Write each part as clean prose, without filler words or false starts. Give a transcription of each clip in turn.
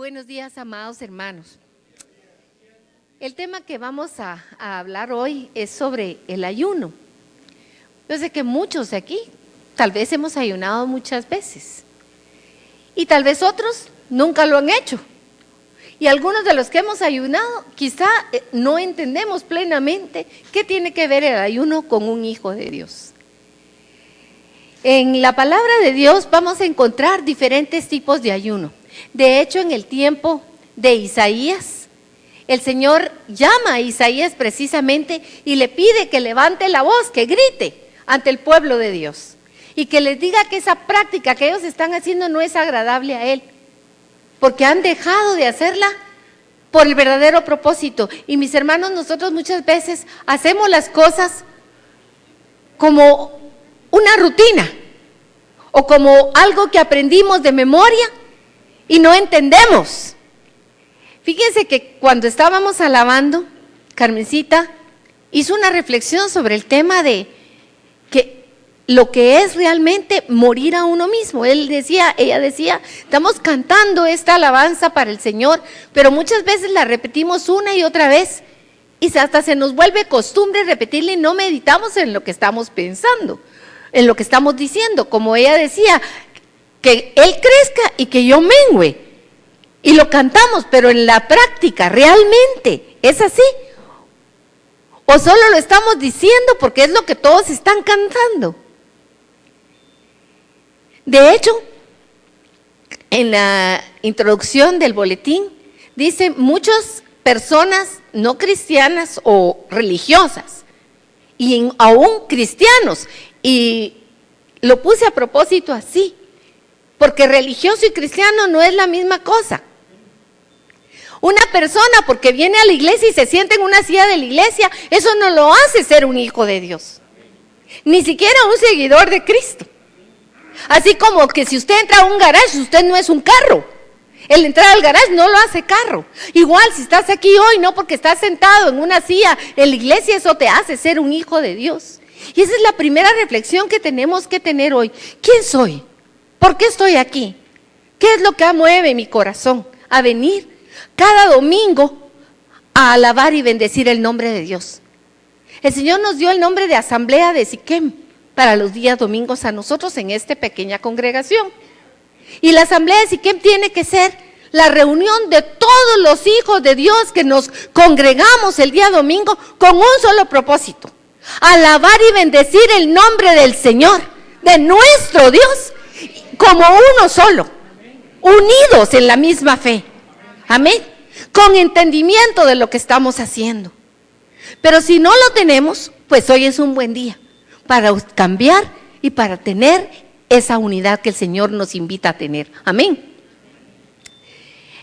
Buenos días, amados hermanos. El tema que vamos a hablar hoy es sobre el ayuno. Yo sé que muchos de aquí tal vez hemos ayunado muchas veces y tal vez otros nunca lo han hecho. Y algunos de los que hemos ayunado quizá no entendemos plenamente qué tiene que ver el ayuno con un hijo de Dios. En la palabra de Dios vamos a encontrar diferentes tipos de ayuno. De hecho, en el tiempo de Isaías, el Señor llama a Isaías precisamente y le pide que levante la voz, que grite ante el pueblo de Dios y que les diga que esa práctica que ellos están haciendo no es agradable a Él, porque han dejado de hacerla por el verdadero propósito. Y mis hermanos, nosotros muchas veces hacemos las cosas como una rutina o como algo que aprendimos de memoria y no entendemos. Fíjense que cuando estábamos alabando, Carmencita hizo una reflexión sobre el tema de que lo que es realmente morir a uno mismo. Ella decía, estamos cantando esta alabanza para el Señor, pero muchas veces la repetimos una y otra vez y hasta se nos vuelve costumbre repetirla y no meditamos en lo que estamos pensando, en lo que estamos diciendo. Como ella decía, que Él crezca y que yo mengüe. Y lo cantamos, pero en la práctica, ¿realmente es así? ¿O solo lo estamos diciendo porque es lo que todos están cantando? De hecho, en la introducción del boletín, dice muchas personas no cristianas o religiosas, y aún cristianos, y lo puse a propósito así, porque religioso y cristiano no es la misma cosa. Una persona porque viene a la iglesia y se sienta en una silla de la iglesia, eso no lo hace ser un hijo de Dios, ni siquiera un seguidor de Cristo. Así como que si usted entra a un garage, usted no es un carro. El entrar al garage no lo hace carro. Igual si estás aquí hoy, no porque estás sentado en una silla en la iglesia, eso te hace ser un hijo de Dios. Y esa es la primera reflexión que tenemos que tener hoy. ¿Quién soy? ¿Por qué estoy aquí? ¿Qué es lo que mueve mi corazón a venir cada domingo a alabar y bendecir el nombre de Dios? El Señor nos dio el nombre de Asamblea de Siquem para los días domingos a nosotros en esta pequeña congregación. Y la Asamblea de Siquem tiene que ser la reunión de todos los hijos de Dios que nos congregamos el día domingo con un solo propósito: alabar y bendecir el nombre del Señor, de nuestro Dios, como uno solo, unidos en la misma fe. Amén. Con entendimiento de lo que estamos haciendo. Pero si no lo tenemos, pues hoy es un buen día para cambiar y para tener esa unidad que el Señor nos invita a tener. Amén.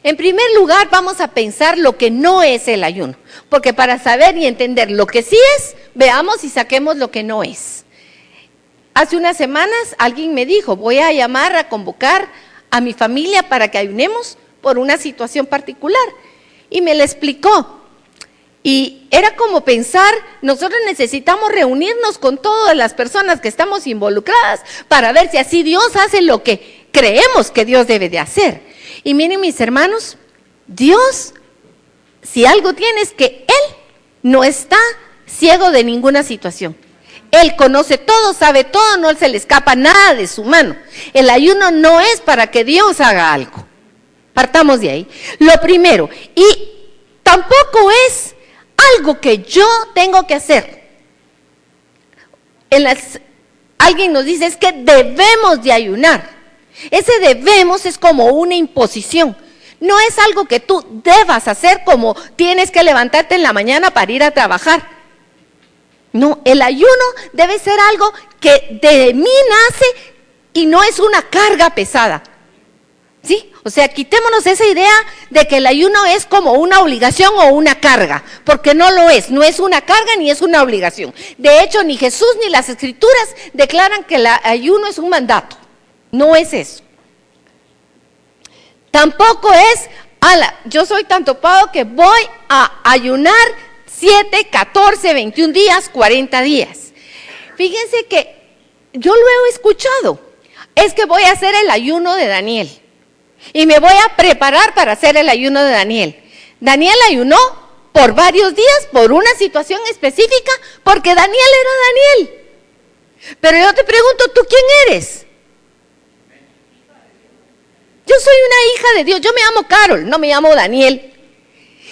En primer lugar, vamos a pensar lo que no es el ayuno, porque para saber y entender lo que sí es, veamos y saquemos lo que no es. Hace unas semanas alguien me dijo, voy a llamar a convocar a mi familia para que ayunemos por una situación particular. Y me la explicó. Y era como pensar, nosotros necesitamos reunirnos con todas las personas que estamos involucradas para ver si así Dios hace lo que creemos que Dios debe de hacer. Y miren, mis hermanos, Dios, si algo tiene es que Él no está ciego de ninguna situación. Él conoce todo, sabe todo, no se le escapa nada de su mano. El ayuno no es para que Dios haga algo. Partamos de ahí. Lo primero, y tampoco es algo que yo tengo que hacer. Alguien nos dice, es que debemos de ayunar. Ese debemos es como una imposición. No es algo que tú debas hacer, como tienes que levantarte en la mañana para ir a trabajar. No, el ayuno debe ser algo que de mí nace y no es una carga pesada. ¿Sí? O sea, quitémonos esa idea de que el ayuno es como una obligación o una carga, porque no lo es, no es una carga ni es una obligación. De hecho, ni Jesús ni las Escrituras declaran que el ayuno es un mandato, no es eso. Tampoco es, yo soy tan topado que voy a ayunar 7, 14, 21 días, 40 días. Fíjense que yo lo he escuchado, es que voy a hacer el ayuno de Daniel. y me voy a preparar para hacer el ayuno de Daniel. Daniel ayunó por varios días, por una situación específica, porque Daniel era Daniel. Pero yo te pregunto, ¿tú quién eres? Yo soy una hija de Dios, yo me llamo Carol, no me llamo Daniel.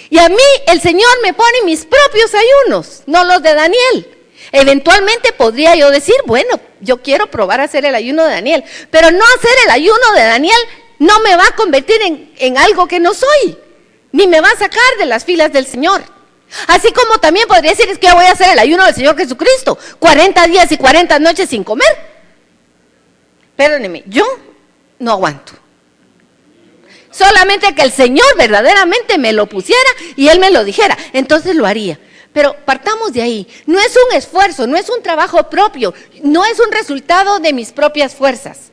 Y a mí el Señor me pone mis propios ayunos, no los de Daniel. Eventualmente podría yo decir, bueno, yo quiero probar a hacer el ayuno de Daniel, pero no hacer el ayuno de Daniel no me va a convertir en algo que no soy, ni me va a sacar de las filas del Señor. Así como también podría decir, es que yo voy a hacer el ayuno del Señor Jesucristo, 40 días y 40 noches sin comer. Perdóneme, yo no aguanto. Solamente que el Señor verdaderamente me lo pusiera y Él me lo dijera, entonces lo haría. Pero partamos de ahí, no es un esfuerzo, no es un trabajo propio, no es un resultado de mis propias fuerzas.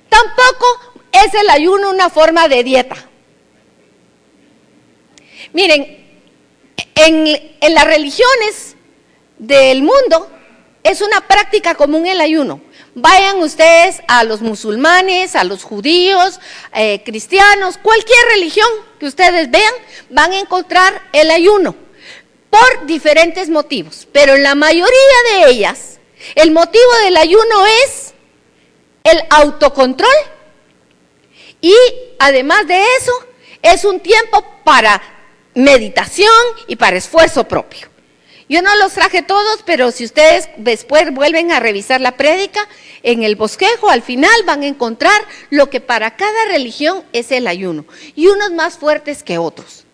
Tampoco es el ayuno una forma de dieta. Miren, en las religiones del mundo es una práctica común el ayuno. Vayan ustedes a los musulmanes, a los judíos, cristianos, cualquier religión que ustedes vean, van a encontrar el ayuno por diferentes motivos. Pero en la mayoría de ellas, el motivo del ayuno es el autocontrol y además de eso, es un tiempo para meditación y para esfuerzo propio. Yo no los traje todos, pero si ustedes después vuelven a revisar la prédica, en el bosquejo al final van a encontrar lo que para cada religión es el ayuno, y unos más fuertes que otros.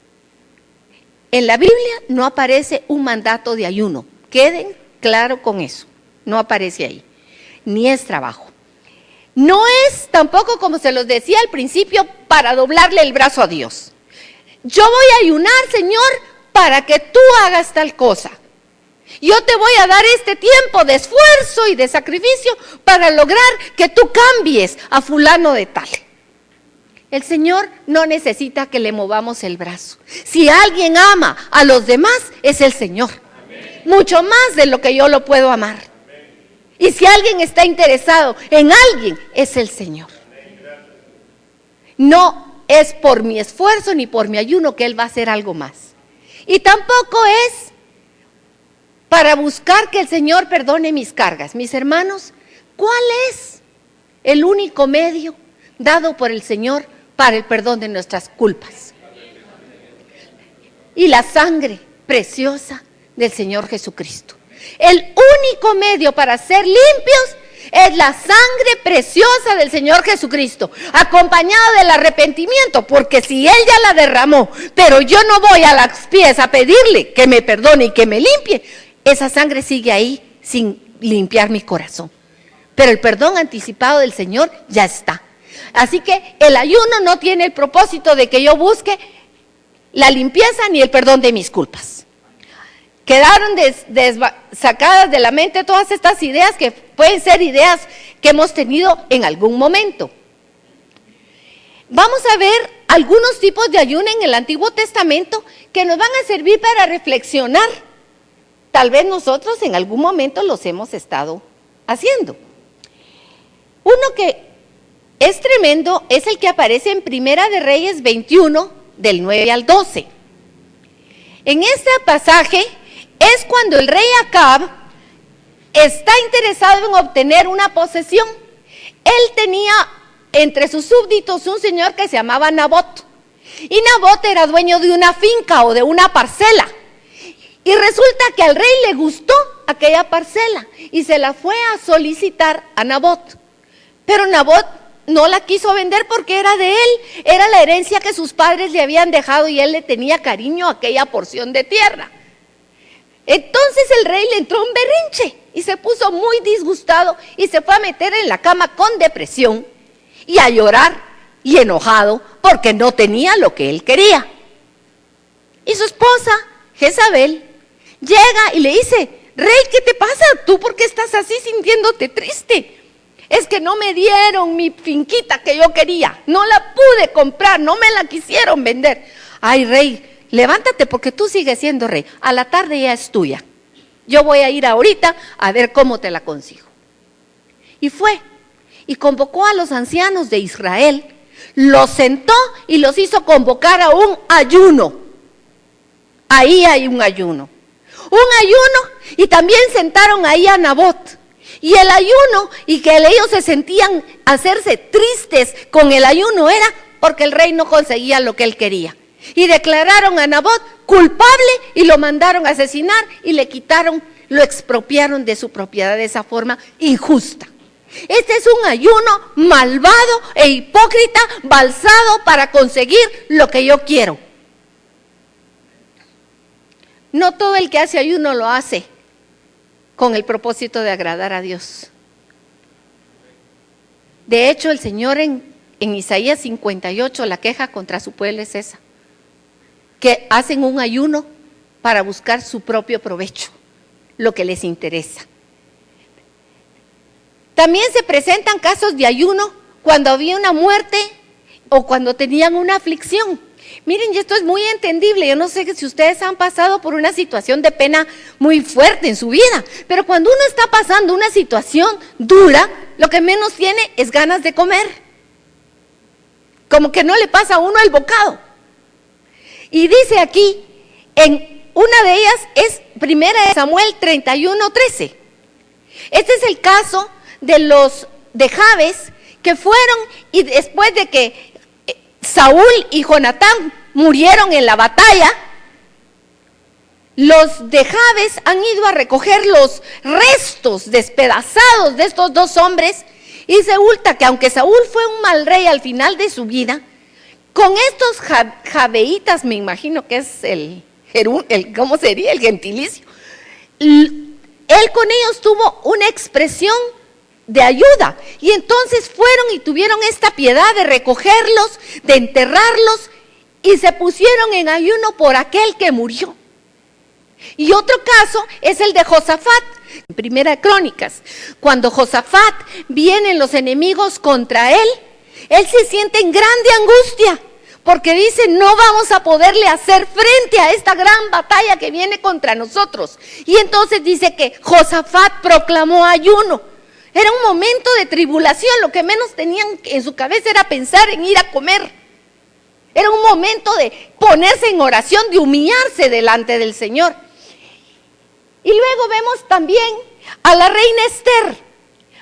En la Biblia no aparece un mandato de ayuno, queden claro con eso, no aparece ahí, ni es trabajo. No es tampoco, como se los decía al principio, para doblarle el brazo a Dios. Yo voy a ayunar, Señor, para que tú hagas tal cosa. Yo te voy a dar este tiempo de esfuerzo y de sacrificio para lograr que tú cambies a fulano de tal. El Señor no necesita que le movamos el brazo. Si alguien ama a los demás, es el Señor. Amén. Mucho más de lo que yo lo puedo amar. Amén. Y si alguien está interesado en alguien, es el Señor. No es por mi esfuerzo ni por mi ayuno que Él va a hacer algo más. Y tampoco es para buscar que el Señor perdone mis cargas. Mis hermanos, ¿cuál es el único medio dado por el Señor para el perdón de nuestras culpas? Y la sangre preciosa del Señor Jesucristo. El único medio para ser limpios es la sangre preciosa del Señor Jesucristo, acompañada del arrepentimiento, porque si Él ya la derramó, pero yo no voy a los pies a pedirle que me perdone y que me limpie, esa sangre sigue ahí sin limpiar mi corazón. Pero el perdón anticipado del Señor ya está. Así que el ayuno no tiene el propósito de que yo busque la limpieza ni el perdón de mis culpas. Quedaron sacadas de la mente todas estas ideas que pueden ser ideas que hemos tenido en algún momento. Vamos a ver algunos tipos de ayuno en el Antiguo Testamento que nos van a servir para reflexionar. Tal vez nosotros en algún momento los hemos estado haciendo. Uno que es tremendo es el que aparece en Primera de Reyes 21, del 9 al 12. En este pasaje es cuando el rey Acab está interesado en obtener una posesión. Él tenía entre sus súbditos un señor que se llamaba Nabot. Y Nabot era dueño de una finca o de una parcela. Y resulta que al rey le gustó aquella parcela y se la fue a solicitar a Nabot. Pero Nabot no la quiso vender porque era de él, era la herencia que sus padres le habían dejado y él le tenía cariño a aquella porción de tierra. Entonces el rey le entró un berrinche y se puso muy disgustado y se fue a meter en la cama con depresión y a llorar y enojado porque no tenía lo que él quería. Y su esposa, Jezabel, llega y le dice: rey, ¿qué te pasa? ¿Tú por qué estás así sintiéndote triste? Es que no me dieron mi finquita que yo quería, no la pude comprar, no me la quisieron vender. Ay, rey, levántate porque tú sigues siendo rey, a la tarde ya es tuya. Yo voy a ir ahorita a ver cómo te la consigo. Y fue, y convocó a los ancianos de Israel los sentó y los hizo convocar a un ayuno. Ahí hay un ayuno. Un ayuno, y también sentaron ahí a Nabot. Y el ayuno, y que ellos se sentían hacerse tristes con el ayuno, era porque el rey no conseguía lo que él quería. Y declararon a Nabot culpable y lo mandaron a asesinar y le quitaron, lo expropiaron de su propiedad de esa forma injusta. Este es un ayuno malvado e hipócrita, balsado para conseguir lo que yo quiero. No todo el que hace ayuno lo hace con el propósito de agradar a Dios. De hecho, el Señor en Isaías 58, la queja contra su pueblo es esa, que hacen un ayuno para buscar su propio provecho, lo que les interesa. También se presentan casos de ayuno cuando había una muerte o cuando tenían una aflicción. Miren, y esto es muy entendible. Yo no sé si ustedes han pasado por una situación de pena muy fuerte en su vida, pero cuando uno está pasando una situación dura, lo que menos tiene es ganas de comer. Como que no le pasa a uno el bocado. Y dice aquí, en una de ellas es 1 Samuel 31:13. Este es el caso de Jabes, que fueron, y después de que Saúl y Jonatán murieron en la batalla, los de Jabes han ido a recoger los restos despedazados de estos dos hombres, y resulta que aunque Saúl fue un mal rey al final de su vida, con estos jabeitas, me imagino que es ¿cómo sería? El gentilicio. Él con ellos tuvo una expresión de ayuda, y entonces fueron y tuvieron esta piedad de recogerlos, de enterrarlos, y se pusieron en ayuno por aquel que murió. Y otro caso es el de Josafat, en Primera Crónicas, cuando Josafat vienen los enemigos contra él se siente en grande angustia, porque dice, no vamos a poderle hacer frente a esta gran batalla que viene contra nosotros. Y entonces dice que Josafat proclamó ayuno. Era un momento de tribulación, lo que menos tenían en su cabeza era pensar en ir a comer. Era un momento de ponerse en oración, de humillarse delante del Señor. Y luego vemos también a la reina Esther.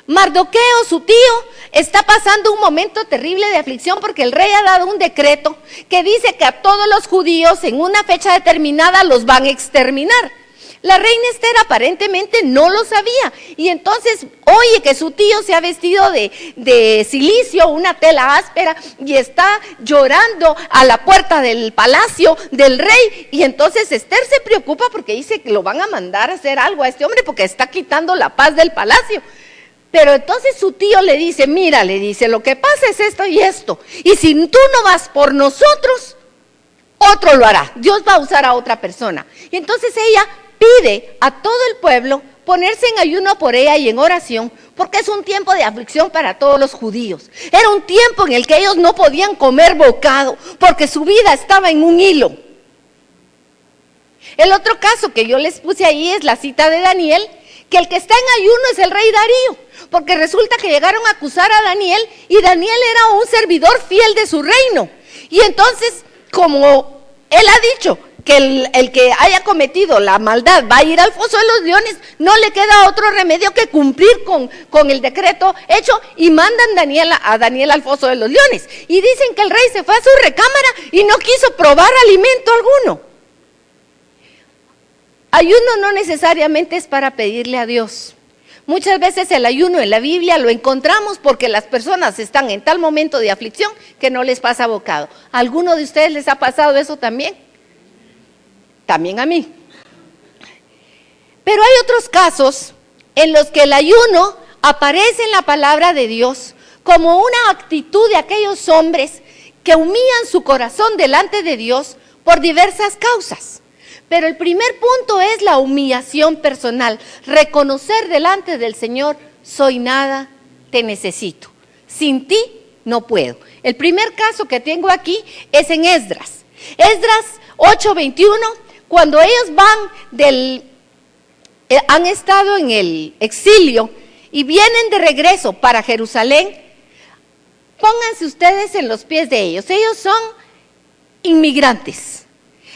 Mardoqueo, su tío, está pasando un momento terrible de aflicción porque el rey ha dado un decreto que dice que a todos los judíos en una fecha determinada los van a exterminar. La reina Esther aparentemente no lo sabía, y entonces oye que su tío se ha vestido de cilicio, una tela áspera, y está llorando a la puerta del palacio del rey, y entonces Esther se preocupa porque dice que lo van a mandar a hacer algo a este hombre porque está quitando la paz del palacio. Pero entonces su tío le dice, mira, le dice, lo que pasa es esto y esto, y si tú no vas por nosotros, otro lo hará, Dios va a usar a otra persona. Y entonces ella pide a todo el pueblo ponerse en ayuno por ella y en oración, porque es un tiempo de aflicción para todos los judíos. Era un tiempo en el que ellos no podían comer bocado, porque su vida estaba en un hilo. El otro caso que yo les puse ahí es la cita de Daniel, que el que está en ayuno es el rey Darío, porque resulta que llegaron a acusar a Daniel, y Daniel era un servidor fiel de su reino. Y entonces, como él ha dicho que el que haya cometido la maldad va a ir al foso de los leones, no le queda otro remedio que cumplir con el decreto hecho, y mandan a Daniel al foso de los leones. Y dicen que el rey se fue a su recámara y no quiso probar alimento alguno. Ayuno no necesariamente es para pedirle a Dios. Muchas veces el ayuno en la Biblia lo encontramos porque las personas están en tal momento de aflicción que no les pasa bocado. ¿A alguno de ustedes les ha pasado eso también? También a mí. Pero hay otros casos en los que el ayuno aparece en la palabra de Dios como una actitud de aquellos hombres que humillan su corazón delante de Dios por diversas causas. Pero el primer punto es la humillación personal, reconocer delante del Señor, soy nada, te necesito, sin ti no puedo. El primer caso que tengo aquí es en Esdras 8:21, cuando ellos han estado en el exilio y vienen de regreso para Jerusalén. Pónganse ustedes en los pies de ellos. Ellos son inmigrantes,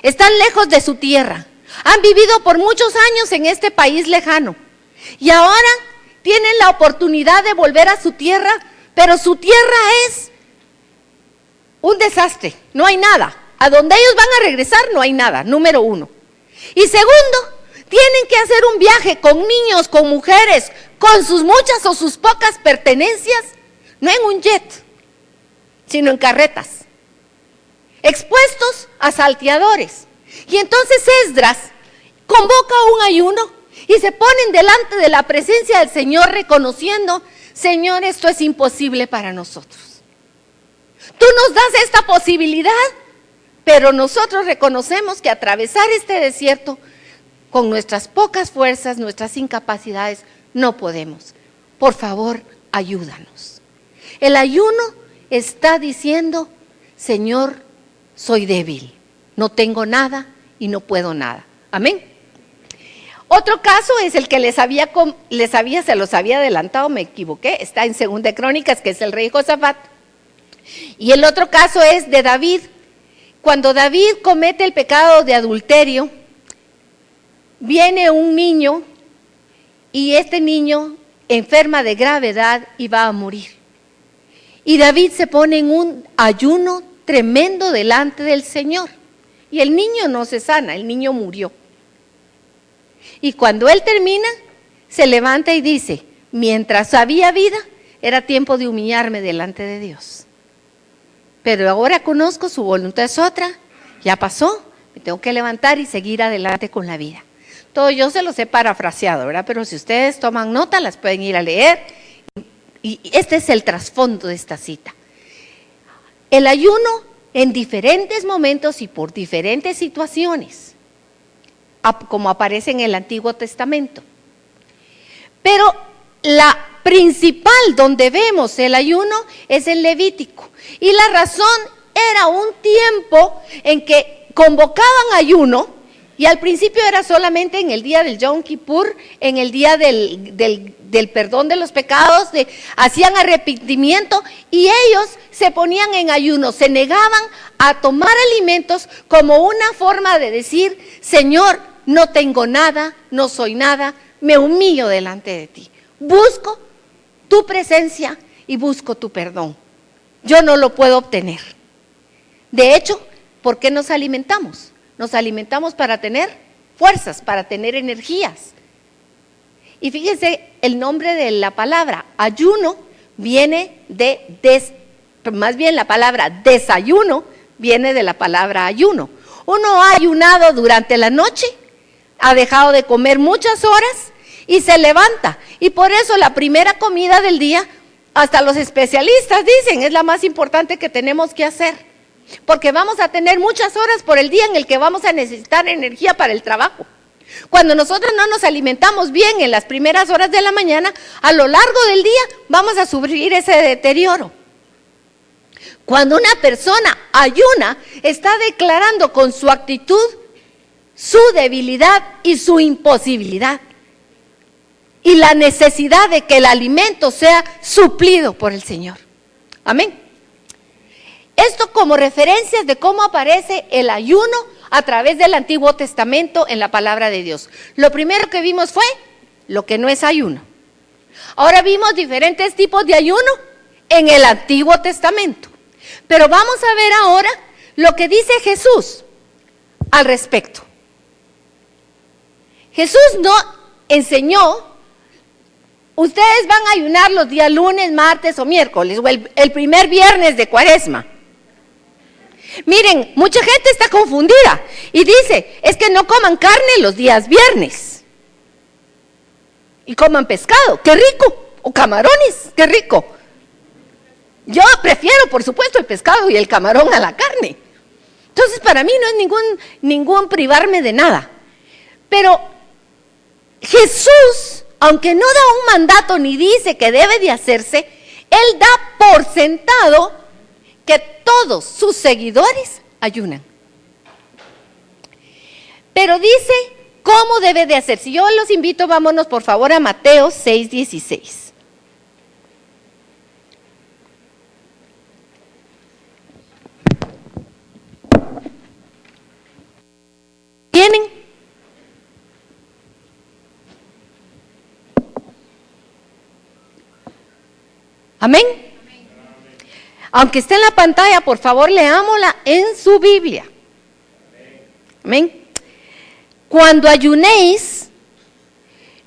están lejos de su tierra, han vivido por muchos años en este país lejano y ahora tienen la oportunidad de volver a su tierra, pero su tierra es un desastre, no hay nada. A donde ellos van a regresar no hay nada, número uno. Y segundo, tienen que hacer un viaje con niños, con mujeres, con sus muchas o sus pocas pertenencias, no en un jet, sino en carretas, expuestos a salteadores. Y entonces Esdras convoca un ayuno y se ponen delante de la presencia del Señor reconociendo: Señor, esto es imposible para nosotros. Tú nos das esta posibilidad, pero nosotros reconocemos que atravesar este desierto con nuestras pocas fuerzas, nuestras incapacidades, no podemos. Por favor, ayúdanos. El ayuno está diciendo: Señor, soy débil, no tengo nada y no puedo nada. Amén. Otro caso es el que se los había adelantado, me equivoqué, está en 2 Crónicas, que es el rey Josafat. Y el otro caso es de David. Cuando David comete el pecado de adulterio, viene un niño y este niño enferma de gravedad y va a morir. Y David se pone en un ayuno tremendo delante del Señor. Y el niño no se sana, el niño murió. Y cuando él termina, se levanta y dice: mientras había vida, era tiempo de humillarme delante de Dios. Pero ahora conozco, su voluntad es otra, ya pasó, me tengo que levantar y seguir adelante con la vida. Todo yo se los he parafraseado, ¿verdad? Pero si ustedes toman nota, las pueden ir a leer. Y este es el trasfondo de esta cita. El ayuno en diferentes momentos y por diferentes situaciones, como aparece en el Antiguo Testamento. Pero la principal donde vemos el ayuno es en Levítico. Y la razón era un tiempo en que convocaban ayuno, y al principio era solamente en el día del Yom Kippur, en el día del perdón de los pecados, hacían arrepentimiento y ellos se ponían en ayuno, se negaban a tomar alimentos como una forma de decir: Señor, no tengo nada, no soy nada, me humillo delante de ti. Busco tu presencia y busco tu perdón. Yo no lo puedo obtener. De hecho, ¿por qué nos alimentamos? Nos alimentamos para tener fuerzas, para tener energías. Y fíjense, el nombre de la palabra ayuno viene más bien la palabra desayuno viene de la palabra ayuno. Uno ha ayunado durante la noche, ha dejado de comer muchas horas y se levanta. Y por eso la primera comida del día, hasta los especialistas dicen, es la más importante que tenemos que hacer. Porque vamos a tener muchas horas por el día en el que vamos a necesitar energía para el trabajo. Cuando nosotros no nos alimentamos bien en las primeras horas de la mañana, a lo largo del día vamos a sufrir ese deterioro. Cuando una persona ayuna, está declarando con su actitud su debilidad y su imposibilidad. Y la necesidad de que el alimento sea suplido por el Señor. Amén. Esto como referencias de cómo aparece el ayuno a través del Antiguo Testamento en la palabra de Dios. Lo primero que vimos fue lo que no es ayuno. Ahora vimos diferentes tipos de ayuno en el Antiguo Testamento. Pero vamos a ver ahora lo que dice Jesús al respecto. Jesús no enseñó: ustedes van a ayunar los días lunes, martes o miércoles, o el primer viernes de Cuaresma. Miren, mucha gente está confundida y dice: es que no coman carne los días viernes. Y coman pescado, qué rico, o camarones, qué rico. Yo prefiero, por supuesto, el pescado y el camarón a la carne. Entonces, para mí no es ningún privarme de nada. Pero Jesús, aunque no da un mandato ni dice que debe de hacerse, Él da por sentado que todos sus seguidores ayunan. Pero dice cómo debe de hacer. Si yo los invito, vámonos por favor a Mateo 6:16. Amén. Aunque esté en la pantalla, por favor, leámosla en su Biblia. Amén. Cuando ayunéis,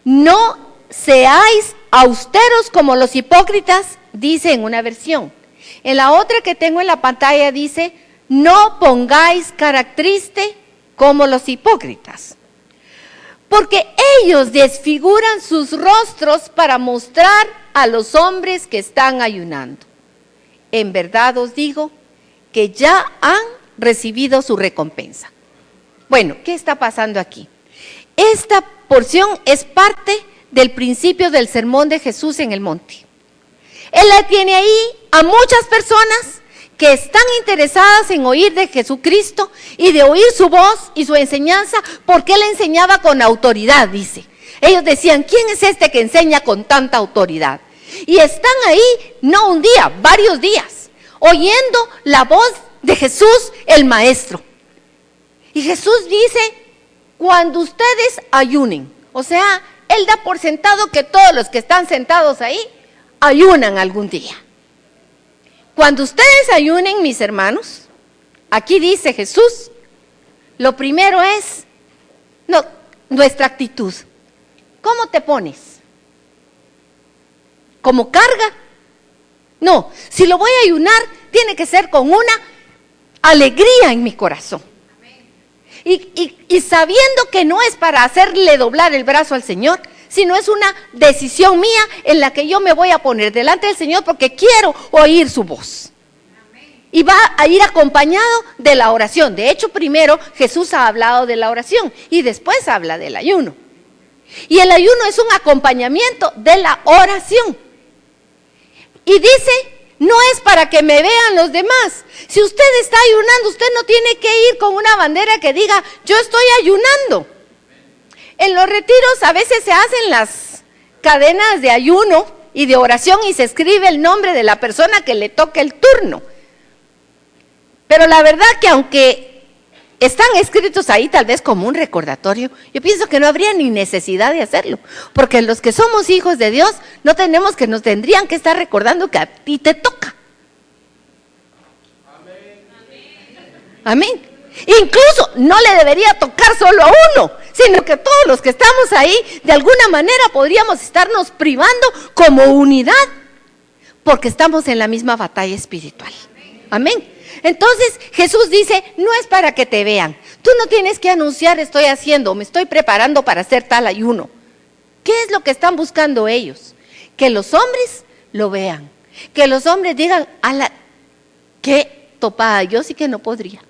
no seáis austeros como los hipócritas, dice en una versión. En la otra que tengo en la pantalla dice, no pongáis cara triste como los hipócritas, porque ellos desfiguran sus rostros para mostrar a los hombres que están ayunando. En verdad os digo que ya han recibido su recompensa. Bueno, ¿qué está pasando aquí? Esta porción es parte del principio del sermón de Jesús en el monte. Él la tiene ahí a muchas personas que están interesadas en oír de Jesucristo y de oír su voz y su enseñanza, porque Él enseñaba con autoridad, dice. Ellos decían, ¿quién es este que enseña con tanta autoridad? Y están ahí, no un día, varios días, oyendo la voz de Jesús, el Maestro. Y Jesús dice, cuando ustedes ayunen, o sea, Él da por sentado que todos los que están sentados ahí, ayunan algún día. Cuando ustedes ayunen, mis hermanos, aquí dice Jesús, lo primero es nuestra actitud. ¿Cómo te pones? ¿Como carga? No, si lo voy a ayunar, tiene que ser con una alegría en mi corazón. Y sabiendo que no es para hacerle doblar el brazo al Señor, sino es una decisión mía en la que yo me voy a poner delante del Señor porque quiero oír su voz. Y va a ir acompañado de la oración. De hecho, primero Jesús ha hablado de la oración y después habla del ayuno. Y el ayuno es un acompañamiento de la oración. Y dice, no es para que me vean los demás. Si usted está ayunando, usted no tiene que ir con una bandera que diga, yo estoy ayunando. En los retiros a veces se hacen las cadenas de ayuno y de oración y se escribe el nombre de la persona que le toca el turno. Pero la verdad que aunque están escritos ahí tal vez como un recordatorio, yo pienso que no habría ni necesidad de hacerlo, porque los que somos hijos de Dios no tenemos que nos tendrían que estar recordando que a ti te toca. Amén. Incluso no le debería tocar solo a uno, sino que todos los que estamos ahí, de alguna manera podríamos estarnos privando como unidad, porque estamos en la misma batalla espiritual. Amén. Entonces Jesús dice, no es para que te vean. Tú no tienes que anunciar, estoy haciendo, me estoy preparando para hacer tal ayuno. ¿Qué es lo que están buscando ellos? Que los hombres lo vean. Que los hombres digan, qué topada, yo sí que no podría.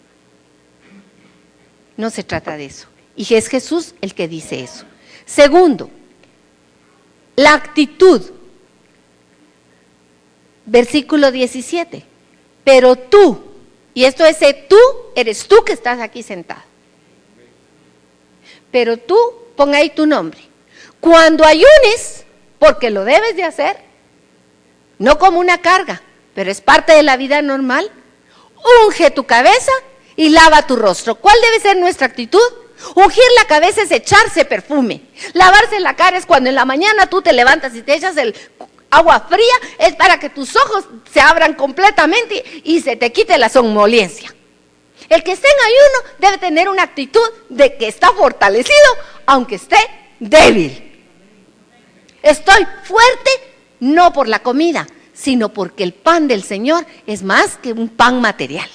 No se trata de eso. Y es Jesús el que dice eso. Segundo, la actitud. Versículo 17. Pero tú, y esto es tú, eres tú que estás aquí sentado. Pero tú, pon ahí tu nombre. Cuando ayunes, porque lo debes de hacer, no como una carga, pero es parte de la vida normal, unge tu cabeza y lava tu rostro. ¿Cuál debe ser nuestra actitud? Ungir la cabeza es echarse perfume. Lavarse la cara es cuando en la mañana tú te levantas y te echas el agua fría, es para que tus ojos se abran completamente y se te quite la somnolencia. El que esté en ayuno debe tener una actitud de que está fortalecido, aunque esté débil. Estoy fuerte no por la comida, sino porque el pan del Señor es más que un pan material.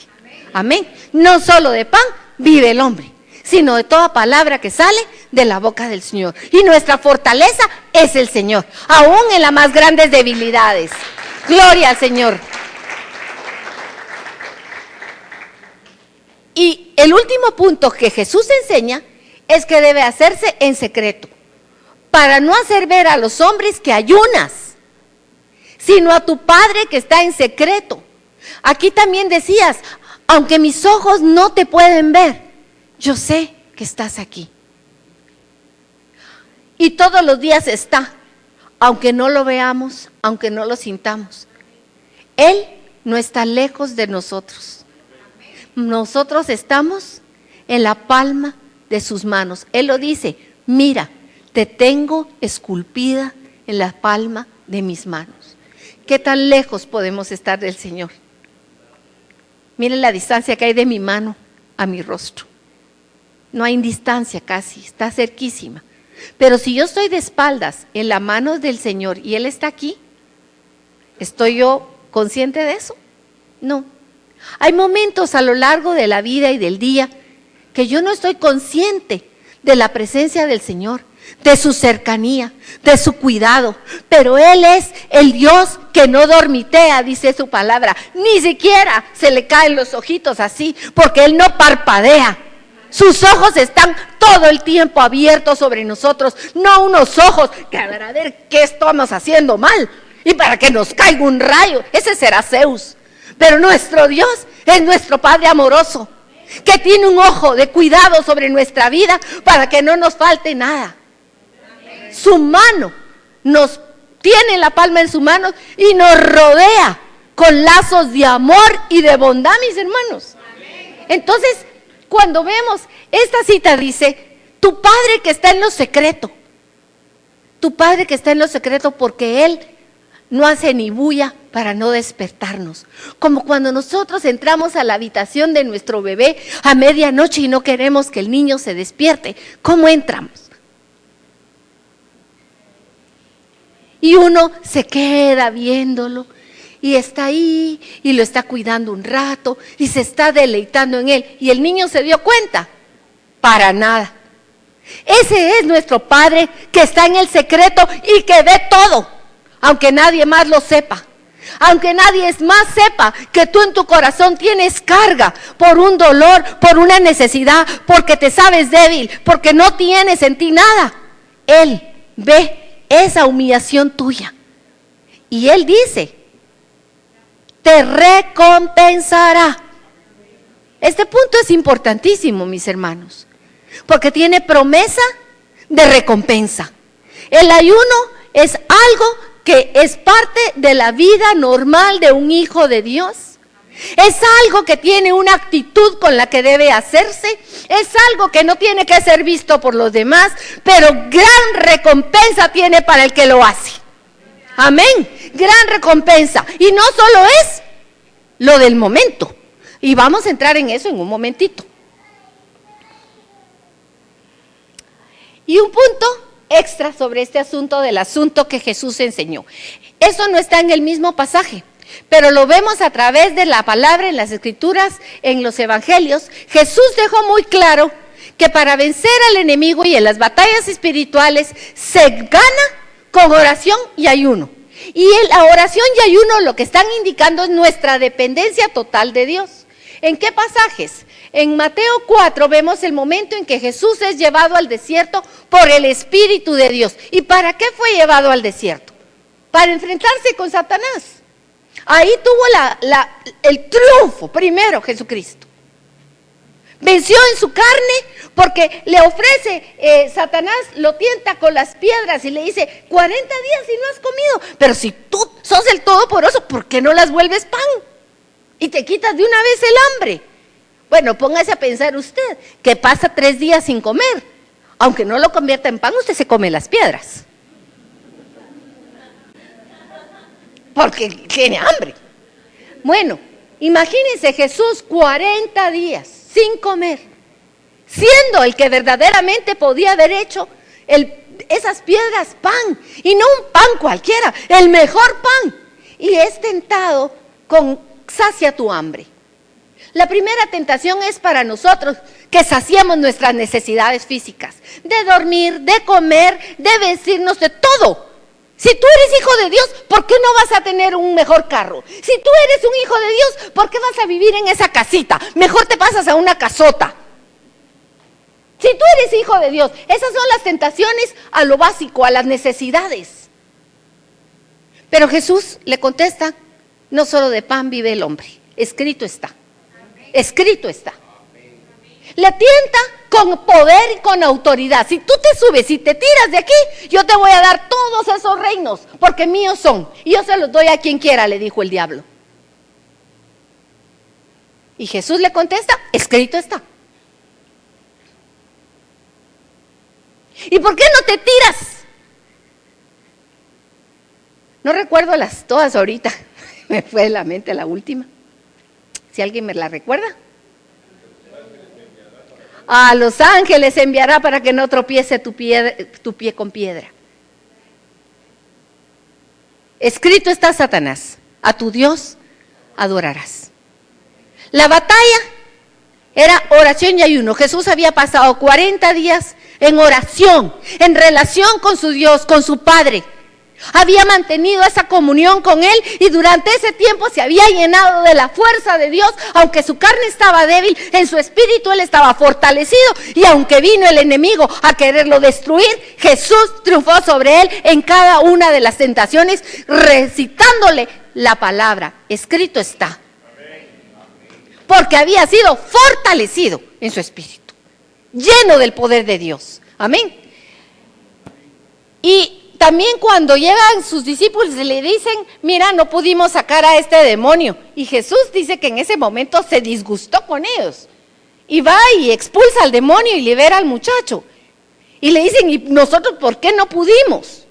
Amén. No solo de pan vive el hombre, sino de toda palabra que sale de la boca del Señor. Y nuestra fortaleza es el Señor, aún en las más grandes debilidades. Gloria al Señor. Y el último punto que Jesús enseña es que debe hacerse en secreto, para no hacer ver a los hombres que ayunas, sino a tu Padre que está en secreto. Aquí también decías, aunque mis ojos no te pueden ver, yo sé que estás aquí. Y todos los días está, aunque no lo veamos, aunque no lo sintamos. Él no está lejos de nosotros. Nosotros estamos en la palma de sus manos. Él lo dice, mira, te tengo esculpida en la palma de mis manos. ¿Qué tan lejos podemos estar del Señor? Miren la distancia que hay de mi mano a mi rostro. No hay distancia casi, está cerquísima. Pero si yo estoy de espaldas en la mano del Señor y Él está aquí, ¿estoy yo consciente de eso? No. Hay momentos a lo largo de la vida y del día que yo no estoy consciente de la presencia del Señor, de su cercanía, de su cuidado, pero Él es el Dios que no dormitea, dice su palabra, ni siquiera se le caen los ojitos así, porque Él no parpadea. Sus ojos están todo el tiempo abiertos sobre nosotros, no unos ojos que a ver qué estamos haciendo mal y para que nos caiga un rayo, ese será Zeus. Pero nuestro Dios es nuestro Padre amoroso, que tiene un ojo de cuidado sobre nuestra vida para que no nos falte nada. Su mano nos tiene la palma en su mano y nos rodea con lazos de amor y de bondad, mis hermanos. Entonces, cuando vemos esta cita dice, tu Padre que está en lo secreto, tu Padre que está en lo secreto, porque Él no hace ni bulla para no despertarnos. Como cuando nosotros entramos a la habitación de nuestro bebé a medianoche y no queremos que el niño se despierte. ¿Cómo entramos? Y uno se queda viéndolo y está ahí y lo está cuidando un rato y se está deleitando en él. ¿Y el niño se dio cuenta? Para nada. Ese es nuestro Padre que está en el secreto y que ve todo, aunque nadie más lo sepa. Aunque nadie más sepa que tú en tu corazón tienes carga por un dolor, por una necesidad, porque te sabes débil, porque no tienes en ti nada. Él ve esa humillación tuya. Y Él dice, te recompensará. Este punto es importantísimo, mis hermanos, porque tiene promesa de recompensa. El ayuno es algo que es parte de la vida normal de un hijo de Dios. Es algo que tiene una actitud con la que debe hacerse, es algo que no tiene que ser visto por los demás, pero gran recompensa tiene para el que lo hace. Amén, gran recompensa. Y no solo es lo del momento, y vamos a entrar en eso en un momentito. Y un punto extra sobre este asunto del asunto que Jesús enseñó. Eso no está en el mismo pasaje, pero lo vemos a través de la palabra en las Escrituras, en los Evangelios. Jesús dejó muy claro que para vencer al enemigo y en las batallas espirituales se gana con oración y ayuno. Y la oración y ayuno lo que están indicando es nuestra dependencia total de Dios. ¿En qué pasajes? En Mateo 4 vemos el momento en que Jesús es llevado al desierto por el Espíritu de Dios. ¿Y para qué fue llevado al desierto? Para enfrentarse con Satanás. Ahí tuvo el triunfo primero Jesucristo. Venció en su carne porque le ofrece, Satanás lo tienta con las piedras y le dice, 40 días y no has comido. Pero si tú sos el Todopoderoso, ¿por qué no las vuelves pan? Y te quitas de una vez el hambre. Bueno, póngase a pensar usted, que pasa 3 días sin comer. Aunque no lo convierta en pan, usted se come las piedras. Porque tiene hambre. Bueno, imagínense Jesús 40 días sin comer, siendo el que verdaderamente podía haber hecho esas piedras pan, y no un pan cualquiera, el mejor pan. Y es tentado con sacia tu hambre. La primera tentación es para nosotros que saciamos nuestras necesidades físicas, de dormir, de comer, de vestirnos, de todo. Si tú eres hijo de Dios, ¿por qué no vas a tener un mejor carro? Si tú eres un hijo de Dios, ¿por qué vas a vivir en esa casita? Mejor te pasas a una casota. Si tú eres hijo de Dios, esas son las tentaciones a lo básico, a las necesidades. Pero Jesús le contesta, no solo de pan vive el hombre, escrito está. Escrito está. Le tienta con poder y con autoridad. Si tú te subes y te tiras de aquí, yo te voy a dar todos esos reinos, porque míos son. Y yo se los doy a quien quiera, le dijo el diablo. Y Jesús le contesta, escrito está. ¿Y por qué no te tiras? No recuerdo las todas ahorita, me fue de la mente la última. Si alguien me la recuerda. A los ángeles enviará para que no tropiece tu pie con piedra. Escrito está, Satanás, a tu Dios adorarás. La batalla era oración y ayuno. Jesús había pasado 40 días en oración, en relación con su Dios, con su Padre. Había mantenido esa comunión con Él y durante ese tiempo se había llenado de la fuerza de Dios. Aunque su carne estaba débil, en su espíritu Él estaba fortalecido. Y aunque vino el enemigo a quererlo destruir, Jesús triunfó sobre él en cada una de las tentaciones, recitándole la palabra. Escrito está. Porque había sido fortalecido en su espíritu, lleno del poder de Dios. Amén. Y también cuando llegan sus discípulos y le dicen, mira, no pudimos sacar a este demonio. Y Jesús dice que en ese momento se disgustó con ellos. Y va y expulsa al demonio y libera al muchacho. Y le dicen, ¿y nosotros por qué no pudimos?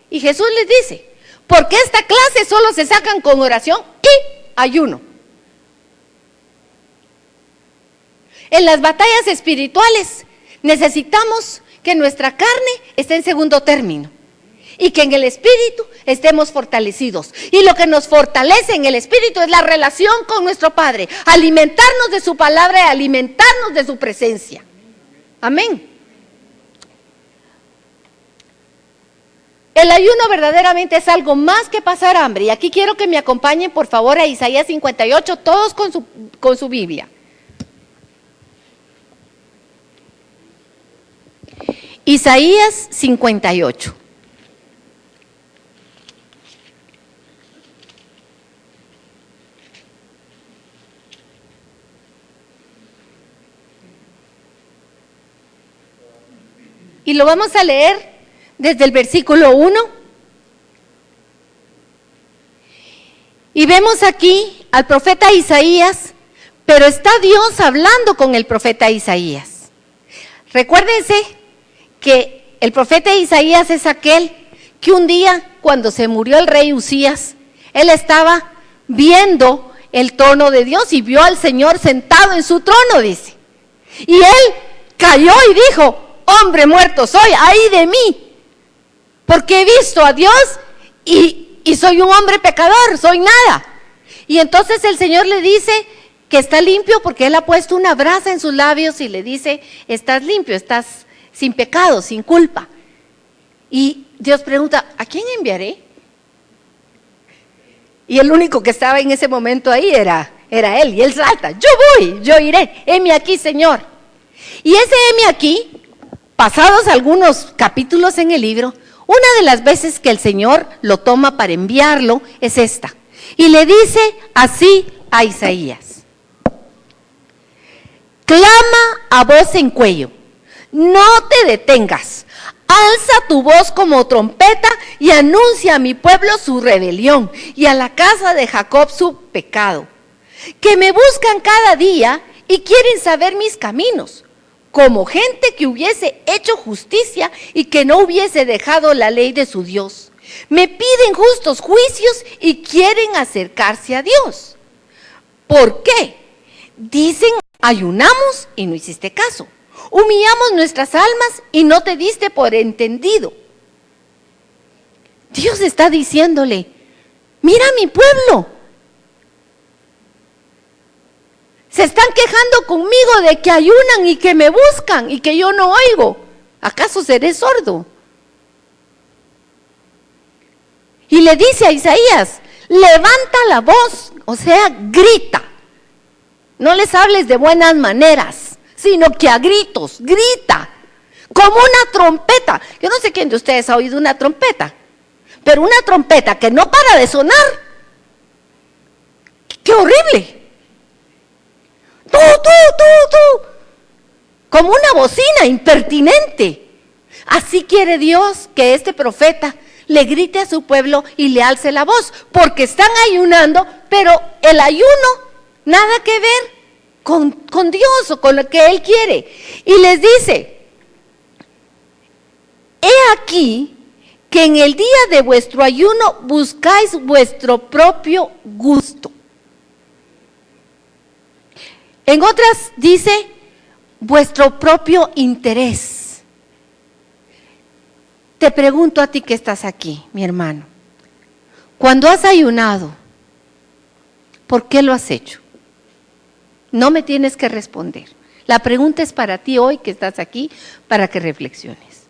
Y Jesús les dice, porque esta clase solo se sacan con oración y ayuno. En las batallas espirituales necesitamos que nuestra carne esté en segundo término y que en el espíritu estemos fortalecidos. Y lo que nos fortalece en el espíritu es la relación con nuestro Padre, alimentarnos de su palabra y alimentarnos de su presencia. Amén. El ayuno verdaderamente es algo más que pasar hambre. Y aquí quiero que me acompañen por favor a Isaías 58, todos con su Biblia. Isaías 58. Y lo vamos a leer desde el versículo 1. Y vemos aquí al profeta Isaías, pero está Dios hablando con el profeta Isaías. Recuérdense que el profeta Isaías es aquel que un día, cuando se murió el rey Usías, él estaba viendo el trono de Dios y vio al Señor sentado en su trono, dice. Y él cayó y dijo, hombre muerto soy, ay de mí, porque he visto a Dios y soy un hombre pecador, soy nada. Y entonces el Señor le dice que está limpio porque Él ha puesto una brasa en sus labios y le dice, estás limpio, estás sin pecado, sin culpa. Y Dios pregunta, ¿a quién enviaré? Y el único que estaba en ese momento ahí era Él, y Él salta, yo voy, yo iré, heme aquí, Señor. Y ese heme aquí, pasados algunos capítulos en el libro, una de las veces que el Señor lo toma para enviarlo es esta. Y le dice así a Isaías, clama a voz en cuello, no te detengas, alza tu voz como trompeta y anuncia a mi pueblo su rebelión y a la casa de Jacob su pecado, que me buscan cada día y quieren saber mis caminos, como gente que hubiese hecho justicia y que no hubiese dejado la ley de su Dios. Me piden justos juicios y quieren acercarse a Dios. ¿Por qué? Dicen, ayunamos y no hiciste caso. Humillamos nuestras almas y no te diste por entendido. Dios está diciéndole, mira a mi pueblo. Se están quejando conmigo de que ayunan y que me buscan y que yo no oigo. ¿Acaso seré sordo? Y le dice a Isaías, levanta la voz, o sea, grita. No les hables de buenas maneras, sino que a gritos, grita, como una trompeta. Yo no sé quién de ustedes ha oído una trompeta, pero una trompeta que no para de sonar. ¡Qué horrible! ¡Tú! Como una bocina impertinente. Así quiere Dios que este profeta le grite a su pueblo y le alce la voz, porque están ayunando, pero el ayuno nada que ver con Dios o con lo que Él quiere. Y les dice, he aquí que en el día de vuestro ayuno buscáis vuestro propio gusto. En otras dice, vuestro propio interés. Te pregunto a ti que estás aquí, mi hermano, cuando has ayunado, ¿por qué lo has hecho? No me tienes que responder. La pregunta es para ti hoy que estás aquí, para que reflexiones.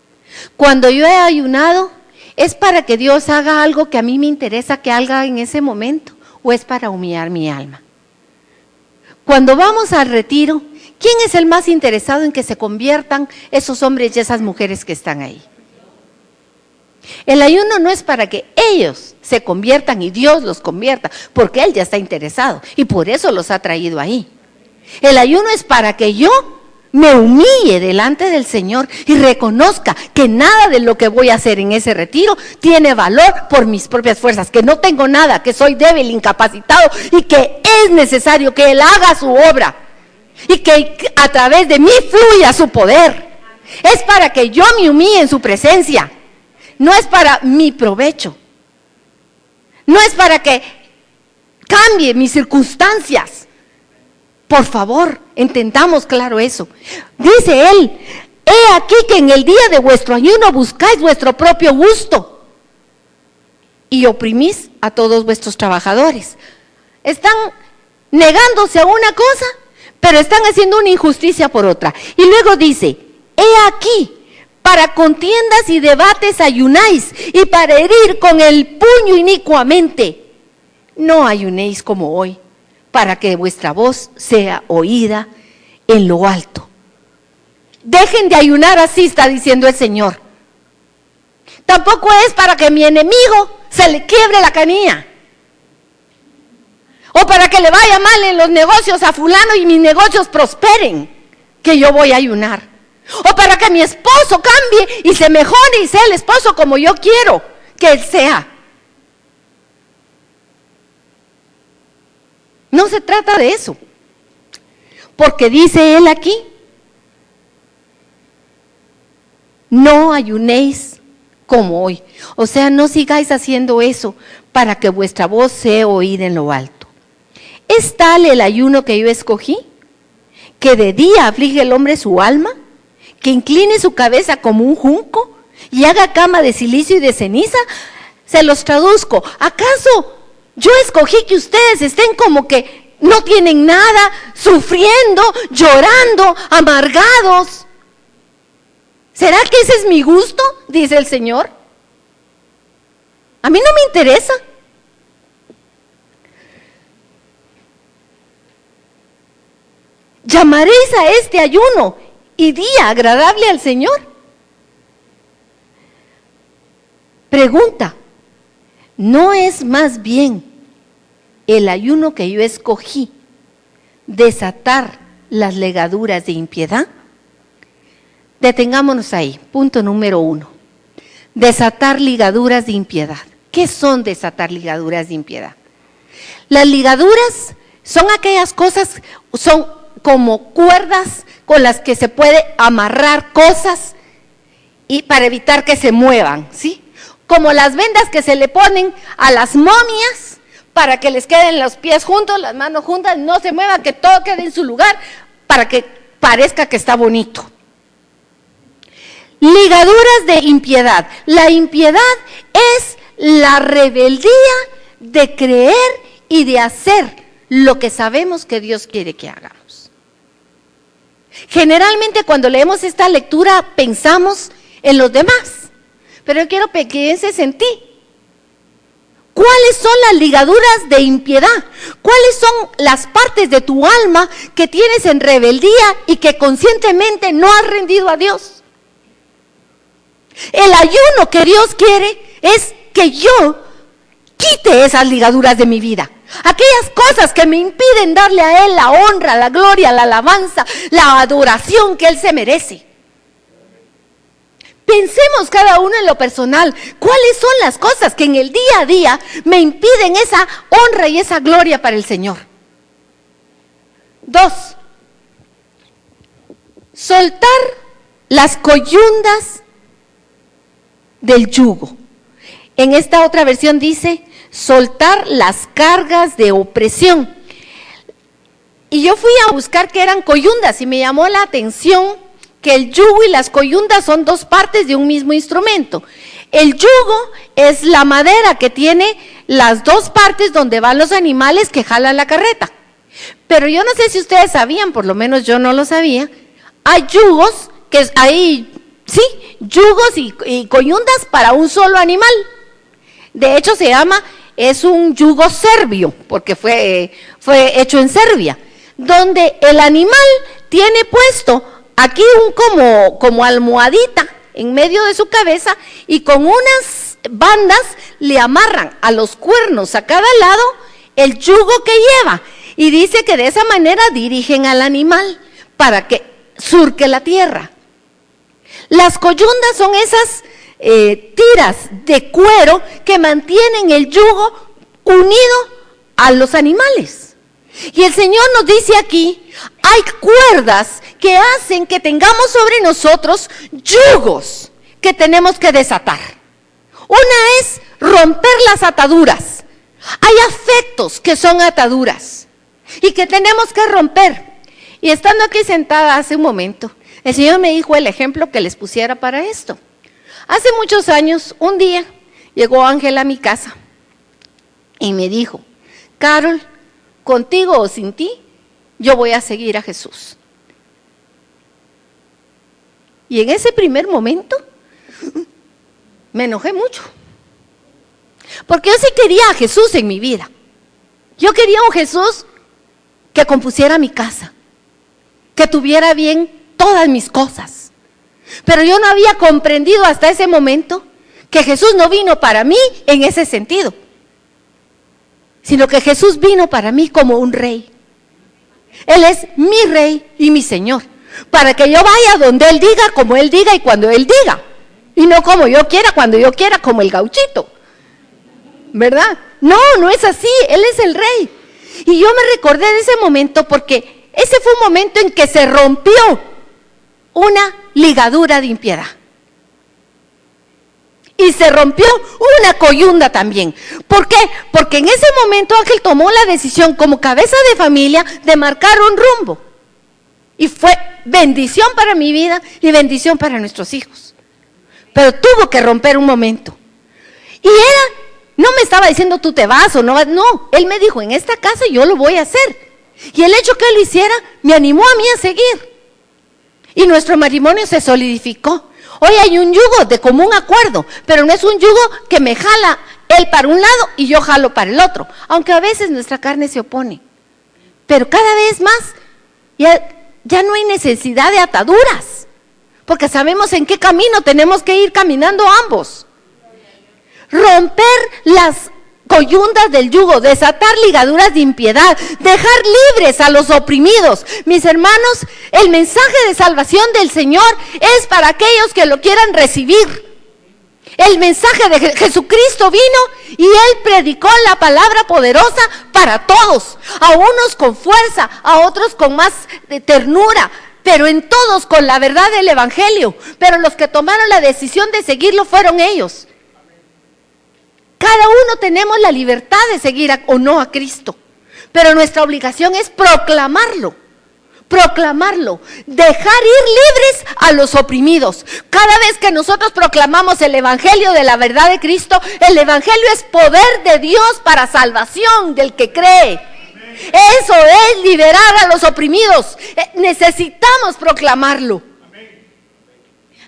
Cuando yo he ayunado, ¿es para que Dios haga algo que a mí me interesa que haga en ese momento? ¿O es para humillar mi alma? Cuando vamos al retiro, ¿quién es el más interesado en que se conviertan esos hombres y esas mujeres que están ahí? El ayuno no es para que ellos se conviertan y Dios los convierta, porque Él ya está interesado y por eso los ha traído ahí. El ayuno es para que yo me humille delante del Señor y reconozca que nada de lo que voy a hacer en ese retiro tiene valor por mis propias fuerzas, que no tengo nada, que soy débil, incapacitado y que es necesario que Él haga su obra y que a través de mí fluya su poder. Es para que yo me humille en su presencia, no es para mi provecho, no es para que cambie mis circunstancias. Por favor, entendamos claro eso. Dice Él, he aquí que en el día de vuestro ayuno buscáis vuestro propio gusto y oprimís a todos vuestros trabajadores. Están negándose a una cosa, pero están haciendo una injusticia por otra. Y luego dice, he aquí, para contiendas y debates ayunáis, y para herir con el puño inicuamente. No ayunéis como hoy, para que vuestra voz sea oída en lo alto. Dejen de ayunar así, está diciendo el Señor. Tampoco es para que mi enemigo se le quiebre la canilla, o para que le vaya mal en los negocios a fulano y mis negocios prosperen, que yo voy a ayunar. O para que mi esposo cambie y se mejore y sea el esposo como yo quiero que él sea. No se trata de eso. Porque dice Él aquí, no ayunéis como hoy. O sea, no sigáis haciendo eso para que vuestra voz sea oída en lo alto. ¿Es tal el ayuno que yo escogí, que de día aflige el hombre su alma, que incline su cabeza como un junco y haga cama de silicio y de ceniza? Se los traduzco. ¿Acaso yo escogí que ustedes estén como que no tienen nada, sufriendo, llorando, amargados? ¿Será que ese es mi gusto? Dice el Señor. A mí no me interesa. ¿Llamaréis a este ayuno y día agradable al Señor? Pregunta, ¿no es más bien el ayuno que yo escogí desatar las legaduras de impiedad? Detengámonos ahí, punto número 1. Desatar ligaduras de impiedad. ¿Qué son desatar ligaduras de impiedad? Las ligaduras son aquellas cosas, son como cuerdas con las que se puede amarrar cosas y para evitar que se muevan, ¿sí? Como las vendas que se le ponen a las momias para que les queden los pies juntos, las manos juntas, no se muevan, que todo quede en su lugar para que parezca que está bonito. Ligaduras de impiedad. La impiedad es la rebeldía de creer y de hacer lo que sabemos que Dios quiere que hagamos. Generalmente cuando leemos esta lectura pensamos en los demás, pero yo quiero que pienses en ti. ¿Cuáles son las ligaduras de impiedad? ¿Cuáles son las partes de tu alma que tienes en rebeldía y que conscientemente no has rendido a Dios? El ayuno que Dios quiere es que yo quite esas ligaduras de mi vida. Aquellas cosas que me impiden darle a Él la honra, la gloria, la alabanza, la adoración que Él se merece. Pensemos cada uno en lo personal. ¿Cuáles son las cosas que en el día a día me impiden esa honra y esa gloria para el Señor? 2. Soltar las coyundas del yugo. En esta otra versión dice, soltar las cargas de opresión. Y yo fui a buscar qué eran coyundas y me llamó la atención que el yugo y las coyundas son dos partes de un mismo instrumento. El yugo es la madera que tiene las dos partes donde van los animales que jalan la carreta. Pero yo no sé si ustedes sabían, por lo menos yo no lo sabía, hay yugos, yugos y coyundas para un solo animal. De hecho es un yugo serbio, porque fue hecho en Serbia, donde el animal tiene puesto aquí como almohadita en medio de su cabeza y con unas bandas le amarran a los cuernos a cada lado el yugo que lleva. Y dice que de esa manera dirigen al animal para que surque la tierra. Las coyundas son esas tiras de cuero que mantienen el yugo unido a los animales. Y el Señor nos dice aquí, hay cuerdas que hacen que tengamos sobre nosotros yugos que tenemos que desatar. Una es romper las ataduras. Hay afectos que son ataduras y que tenemos que romper. Y estando aquí sentada hace un momento, el Señor me dijo el ejemplo que les pusiera para esto. Hace muchos años, un día, llegó Ángel a mi casa y me dijo, Carol, contigo o sin ti, yo voy a seguir a Jesús. Y en ese primer momento, me enojé mucho. Porque yo sí quería a Jesús en mi vida. Yo quería un Jesús que compusiera mi casa, que tuviera bien todas mis cosas. Pero yo no había comprendido hasta ese momento que Jesús no vino para mí en ese sentido, sino que Jesús vino para mí como un rey. Él es mi rey y mi Señor, para que yo vaya donde Él diga, como Él diga y cuando Él diga, y no como yo quiera, cuando yo quiera, como el gauchito, ¿verdad? No, no es así, Él es el rey. Y yo me recordé de ese momento porque ese fue un momento en que se rompió una ligadura de impiedad. Y se rompió una coyunda también. ¿Por qué? Porque en ese momento Ángel tomó la decisión como cabeza de familia de marcar un rumbo. Y fue bendición para mi vida y bendición para nuestros hijos. Pero tuvo que romper un momento. Y no me estaba diciendo tú te vas o no vas. No, él me dijo, en esta casa yo lo voy a hacer. Y el hecho que él lo hiciera me animó a mí a seguir. Y nuestro matrimonio se solidificó. Hoy hay un yugo de común acuerdo, pero no es un yugo que me jala él para un lado y yo jalo para el otro, aunque a veces nuestra carne se opone. Pero cada vez más ya no hay necesidad de ataduras, porque sabemos en qué camino tenemos que ir caminando ambos. Romper las coyundas del yugo, desatar ligaduras de impiedad, dejar libres a los oprimidos. Mis hermanos, el mensaje de salvación del Señor es para aquellos que lo quieran recibir. El mensaje de Jesucristo vino y Él predicó la palabra poderosa para todos, a unos con fuerza, a otros con más ternura, pero en todos con la verdad del Evangelio. Pero los que tomaron la decisión de seguirlo fueron ellos. Cada uno tenemos la libertad de seguir o no a Cristo, pero nuestra obligación es proclamarlo, dejar ir libres a los oprimidos. Cada vez que nosotros proclamamos el Evangelio de la verdad de Cristo, el Evangelio es poder de Dios para salvación del que cree. Eso es liberar a los oprimidos. Necesitamos proclamarlo.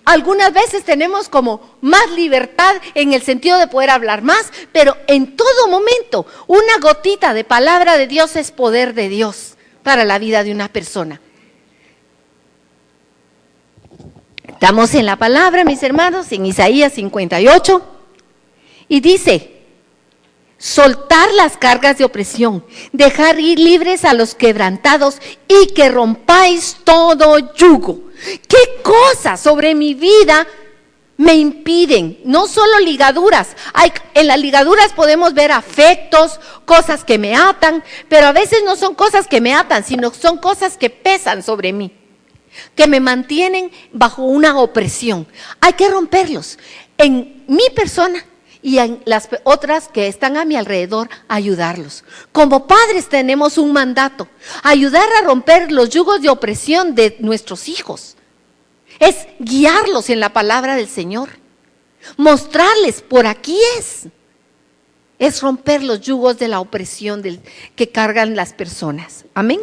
Algunas veces tenemos como más libertad en el sentido de poder hablar más, pero en todo momento una gotita de palabra de Dios es poder de Dios para la vida de una persona. Estamos en la palabra, mis hermanos, en Isaías 58, y dice: soltar las cargas de opresión, dejar ir libres a los quebrantados y que rompáis todo yugo. ¿Qué cosas sobre mi vida me impiden? No solo ligaduras. En las ligaduras podemos ver afectos, cosas que me atan, pero a veces no son cosas que me atan, sino son cosas que pesan sobre mí, que me mantienen bajo una opresión. Hay que romperlos en mi persona y en las otras que están a mi alrededor, ayudarlos. Como padres tenemos un mandato, ayudar a romper los yugos de opresión de nuestros hijos. Es guiarlos en la palabra del Señor, mostrarles por aquí es romper los yugos de la opresión que cargan las personas. Amén.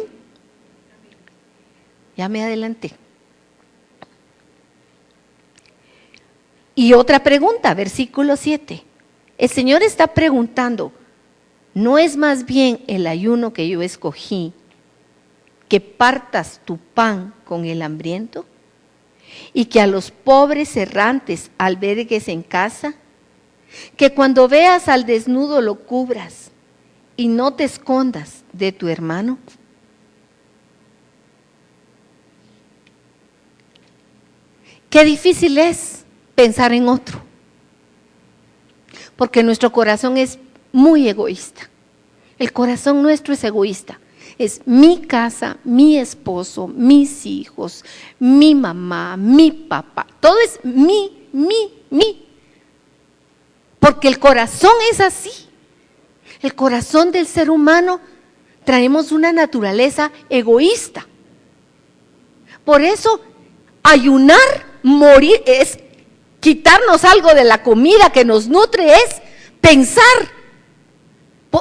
Ya me adelanté. Y otra pregunta, versículo 7. El Señor está preguntando, ¿no es más bien el ayuno que yo escogí que partas tu pan con el hambriento y que a los pobres errantes albergues en casa? Que cuando veas al desnudo lo cubras y no te escondas de tu hermano. Qué difícil es pensar en otro, porque nuestro corazón es muy egoísta. El corazón nuestro es egoísta. Es mi casa, mi esposo, mis hijos, mi mamá, mi papá. Todo es mi. Porque el corazón es así. El corazón del ser humano traemos una naturaleza egoísta. Por eso ayunar, morir, es quitarnos algo de la comida que nos nutre, es pensar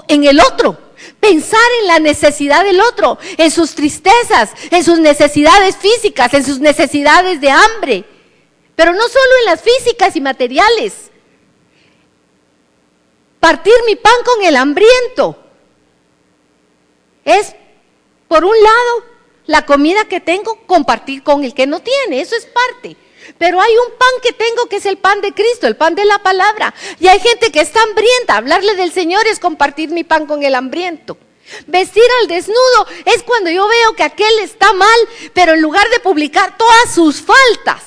en el otro, pensar en la necesidad del otro, en sus tristezas, en sus necesidades físicas, en sus necesidades de hambre, pero no solo en las físicas y materiales. Partir mi pan con el hambriento es, por un lado, la comida que tengo, compartir con el que no tiene, eso es parte. Pero hay un pan que tengo que es el pan de Cristo, el pan de la palabra. Y hay gente que está hambrienta, hablarle del Señor es compartir mi pan con el hambriento. Vestir al desnudo es cuando yo veo que aquel está mal, pero en lugar de publicar todas sus faltas,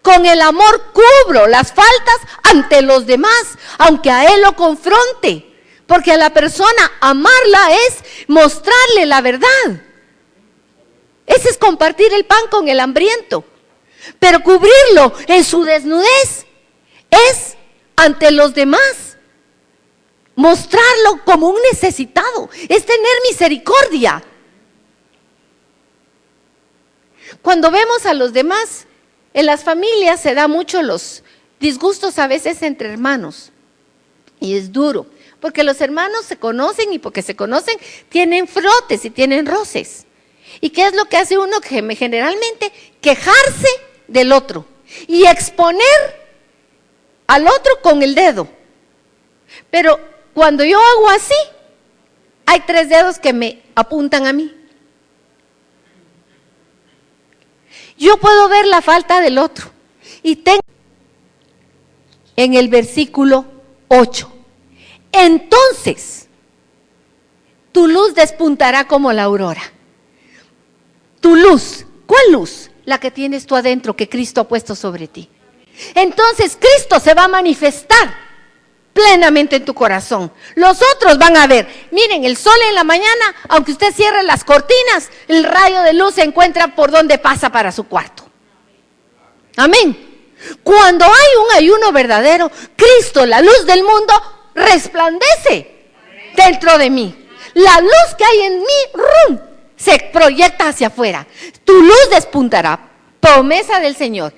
con el amor cubro las faltas ante los demás, aunque a él lo confronte. Porque a la persona amarla es mostrarle la verdad. Ese es compartir el pan con el hambriento. Pero cubrirlo en su desnudez es ante los demás. Mostrarlo como un necesitado, es tener misericordia. Cuando vemos a los demás, en las familias se da mucho los disgustos a veces entre hermanos. Y es duro, porque los hermanos se conocen y porque se conocen tienen frotes y tienen roces. ¿Y qué es lo que hace uno? Generalmente quejarse del otro y exponer al otro con el dedo. Pero cuando yo hago así, hay 3 dedos que me apuntan a mí. Yo puedo ver la falta del otro y tengo en el versículo 8. Entonces, tu luz despuntará como la aurora. Tu luz, ¿cuál luz? La que tienes tú adentro, que Cristo ha puesto sobre ti. Entonces Cristo se va a manifestar plenamente en tu corazón. Los otros van a ver, miren, el sol en la mañana, aunque usted cierre las cortinas, el rayo de luz se encuentra por donde pasa para su cuarto. Amén. Cuando hay un ayuno verdadero, Cristo, la luz del mundo, resplandece dentro de mí. La luz que hay en mí, se proyecta hacia afuera. Tu luz despuntará, promesa del Señor.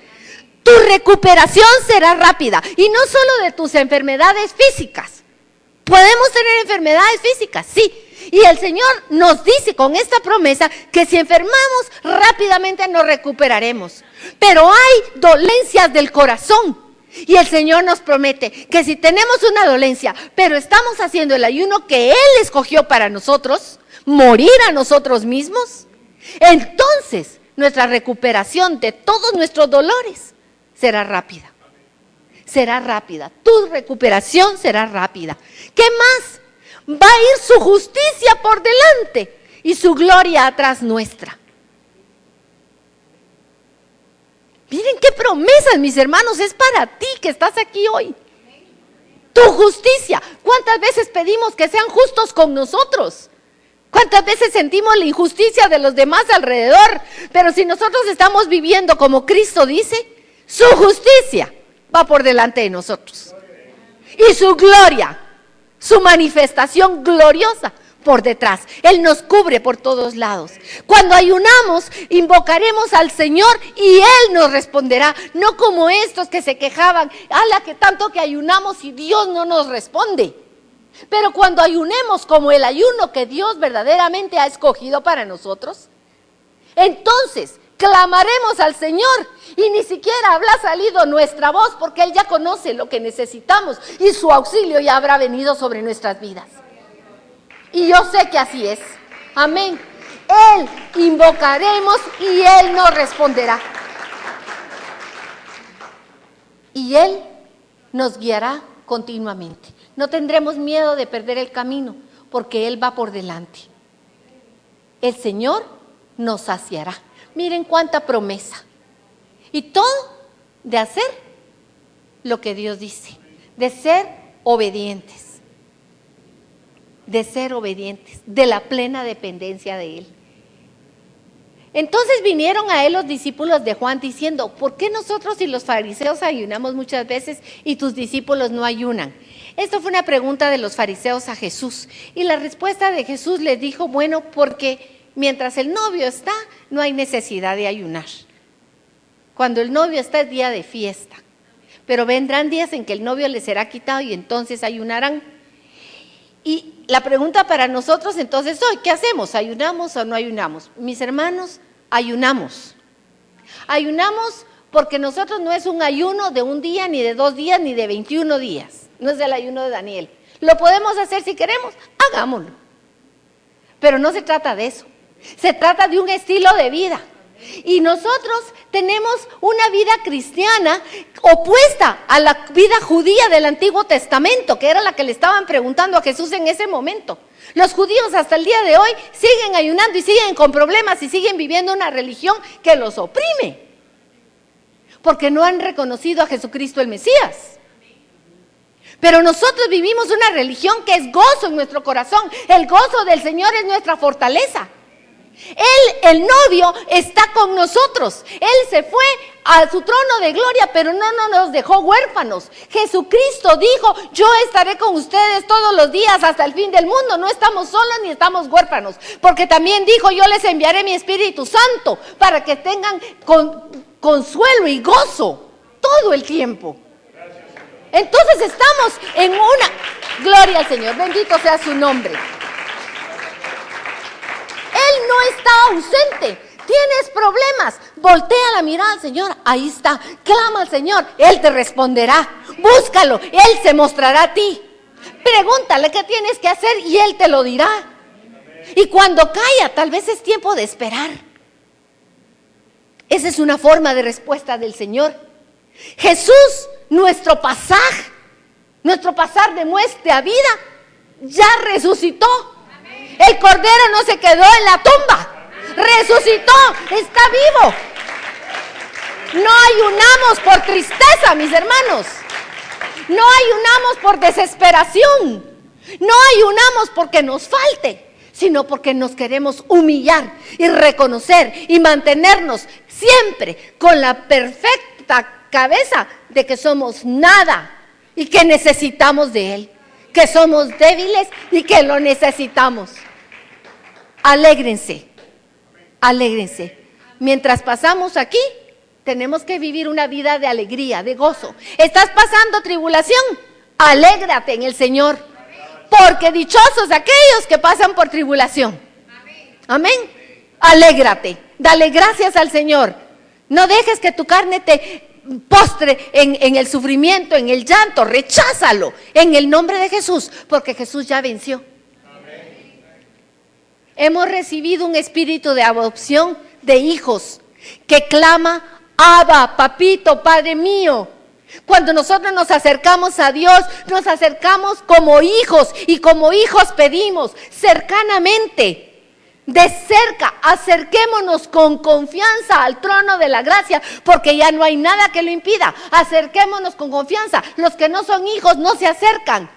Tu recuperación será rápida, y no solo de tus enfermedades físicas. Podemos tener enfermedades físicas, sí, y el Señor nos dice con esta promesa que si enfermamos rápidamente nos recuperaremos. Pero hay dolencias del corazón, y el Señor nos promete que si tenemos una dolencia, pero estamos haciendo el ayuno que Él escogió para nosotros, morir a nosotros mismos, entonces nuestra recuperación de todos nuestros dolores será rápida. Será rápida. Tu recuperación será rápida. ¿Qué más? Va a ir su justicia por delante y su gloria atrás nuestra. Miren qué promesas, mis hermanos, es para ti que estás aquí hoy. Tu justicia. ¿Cuántas veces pedimos que sean justos con nosotros? ¿Cuántas veces sentimos la injusticia de los demás alrededor? Pero si nosotros estamos viviendo como Cristo dice, su justicia va por delante de nosotros. y su gloria, su manifestación gloriosa por detrás. Él nos cubre por todos lados. Cuando ayunamos, invocaremos al Señor y Él nos responderá. No como estos que se quejaban, ala, que tanto que ayunamos y Dios no nos responde. Pero cuando ayunemos como el ayuno que Dios verdaderamente ha escogido para nosotros, entonces clamaremos al Señor y ni siquiera habrá salido nuestra voz, porque Él ya conoce lo que necesitamos y su auxilio ya habrá venido sobre nuestras vidas. Y yo sé que así es. Amén. Él invocaremos y Él nos responderá. Y Él nos guiará continuamente. No tendremos miedo de perder el camino, porque Él va por delante. El Señor nos saciará. Miren cuánta promesa. Y todo de hacer lo que Dios dice, de ser obedientes. De ser obedientes, de la plena dependencia de Él. Entonces vinieron a Él los discípulos de Juan diciendo: ¿por qué nosotros y los fariseos ayunamos muchas veces y tus discípulos no ayunan? Esto fue una pregunta de los fariseos a Jesús. Y la respuesta de Jesús les dijo: bueno, porque mientras el novio está, no hay necesidad de ayunar. Cuando el novio está es día de fiesta. Pero vendrán días en que el novio les será quitado y entonces ayunarán. Y la pregunta para nosotros entonces hoy, ¿qué hacemos? ¿Ayunamos o no ayunamos? Mis hermanos, ayunamos. Ayunamos porque nosotros no es un ayuno de un día, ni de 2 días, ni de 21 días. No es el ayuno de Daniel. ¿Lo podemos hacer si queremos? Hagámoslo. Pero no se trata de eso. Se trata de un estilo de vida. Y nosotros tenemos una vida cristiana opuesta a la vida judía del Antiguo Testamento, que era la que le estaban preguntando a Jesús en ese momento. Los judíos hasta el día de hoy siguen ayunando y siguen con problemas y siguen viviendo una religión que los oprime, porque no han reconocido a Jesucristo el Mesías. Pero nosotros vivimos una religión que es gozo en nuestro corazón. El gozo del Señor es nuestra fortaleza. Él, el novio, está con nosotros. Él se fue a su trono de gloria, pero no nos dejó huérfanos. Jesucristo dijo: yo estaré con ustedes todos los días hasta el fin del mundo. No estamos solos ni estamos huérfanos, porque también dijo: yo les enviaré mi Espíritu Santo para que tengan consuelo y gozo todo el tiempo. Entonces estamos en una... Gloria al Señor, bendito sea su nombre. Él no está ausente. Tienes problemas, voltea la mirada al Señor, ahí está. Clama al Señor, Él te responderá. Búscalo, Él se mostrará a ti. Pregúntale qué tienes que hacer y Él te lo dirá. Y cuando caiga, tal vez es tiempo de esperar. Esa es una forma de respuesta del Señor. Jesús, nuestro pasar de muerte a vida, ya resucitó. El Cordero no se quedó en la tumba, resucitó, está vivo. No ayunamos por tristeza, mis hermanos. No ayunamos por desesperación. No ayunamos porque nos falte, sino porque nos queremos humillar y reconocer y mantenernos siempre con la perfecta cabeza de que somos nada y que necesitamos de Él, que somos débiles y que lo necesitamos. Alégrense, alégrense. Mientras pasamos aquí, tenemos que vivir una vida de alegría, de gozo. ¿Estás pasando tribulación? Alégrate en el Señor, porque dichosos aquellos que pasan por tribulación. Amén. Alégrate, dale gracias al Señor. No dejes que tu carne te postre en el sufrimiento, en el llanto. Recházalo en el nombre de Jesús, porque Jesús ya venció. Amén. Hemos recibido un espíritu de adopción de hijos que clama: Abba, papito, Padre mío. Cuando nosotros nos acercamos a Dios, nos acercamos como hijos, y como hijos pedimos cercanamente. De cerca, acerquémonos con confianza al trono de la gracia, porque ya no hay nada que lo impida. Acerquémonos con confianza. Los que no son hijos no se acercan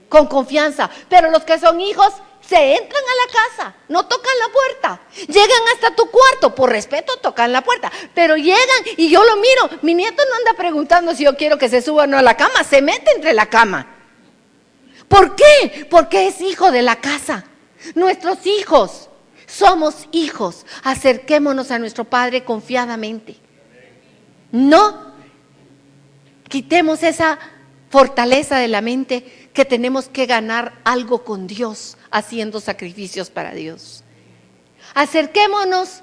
con confianza, pero los que son hijos se entran a la casa, no tocan la puerta. Llegan hasta tu cuarto, por respeto tocan la puerta, pero llegan y yo lo miro. Mi nieto no anda preguntando si yo quiero que se suba o no a la cama, se mete entre la cama. ¿Por qué? Porque es hijo de la casa. Nuestros hijos, somos hijos. Acerquémonos a nuestro Padre confiadamente. No quitemos esa fortaleza de la mente que tenemos que ganar algo con Dios, haciendo sacrificios para Dios. Acerquémonos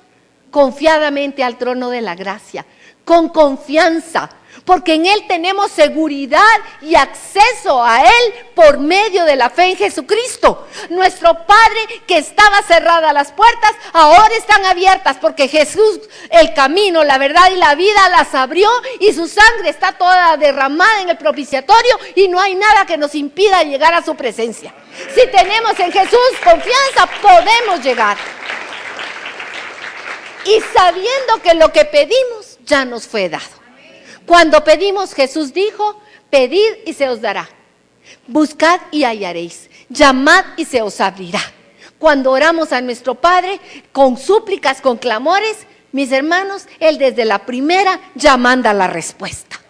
confiadamente al trono de la gracia, con confianza, porque en Él tenemos seguridad y acceso a Él por medio de la fe en Jesucristo. Nuestro Padre, que estaba cerrada las puertas, ahora están abiertas, porque Jesús, el camino, la verdad y la vida, las abrió, y su sangre está toda derramada en el propiciatorio, y no hay nada que nos impida llegar a su presencia. Si tenemos en Jesús confianza, podemos llegar. Y sabiendo que lo que pedimos ya nos fue dado. Cuando pedimos, Jesús dijo: pedid y se os dará, buscad y hallaréis, llamad y se os abrirá. Cuando oramos a nuestro Padre con súplicas, con clamores, mis hermanos, Él desde la primera ya manda la respuesta.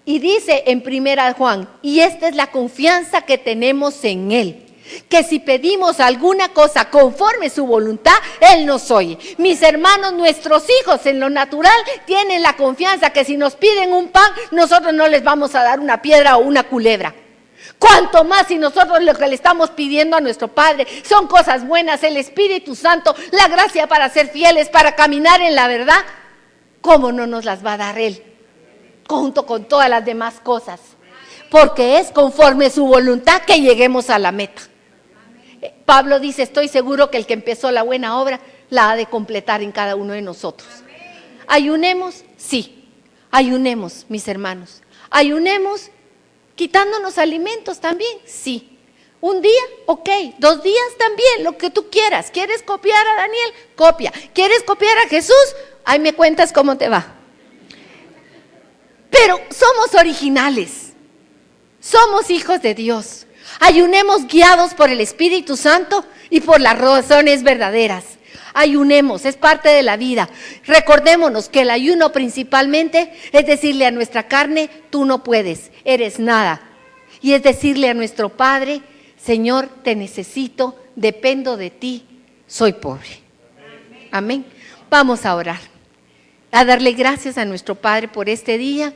Y dice en 1 Juan, y esta es la confianza que tenemos en Él, que si pedimos alguna cosa conforme su voluntad, Él nos oye. Mis hermanos, nuestros hijos en lo natural tienen la confianza que si nos piden un pan, nosotros no les vamos a dar una piedra o una culebra. Cuanto más si nosotros lo que le estamos pidiendo a nuestro Padre son cosas buenas, el Espíritu Santo, la gracia para ser fieles, para caminar en la verdad, ¿cómo no nos las va a dar Él? Junto con todas las demás cosas. Porque es conforme su voluntad que lleguemos a la meta. Pablo dice: estoy seguro que el que empezó la buena obra la ha de completar en cada uno de nosotros. ¿Ayunemos? Sí, ayunemos, mis hermanos. ¿Ayunemos quitándonos alimentos también? Sí. ¿Un día? Ok. 2 días también, lo que tú quieras. ¿Quieres copiar a Daniel? Copia. ¿Quieres copiar a Jesús? Ahí me cuentas cómo te va. Pero somos originales. Somos hijos de Dios. Ayunemos guiados por el Espíritu Santo y por las razones verdaderas. Ayunemos, es parte de la vida. Recordémonos que el ayuno principalmente es decirle a nuestra carne: tú no puedes, eres nada. Y es decirle a nuestro Padre: Señor, te necesito, dependo de ti, soy pobre. Amén. Vamos a orar, a darle gracias a nuestro Padre por este día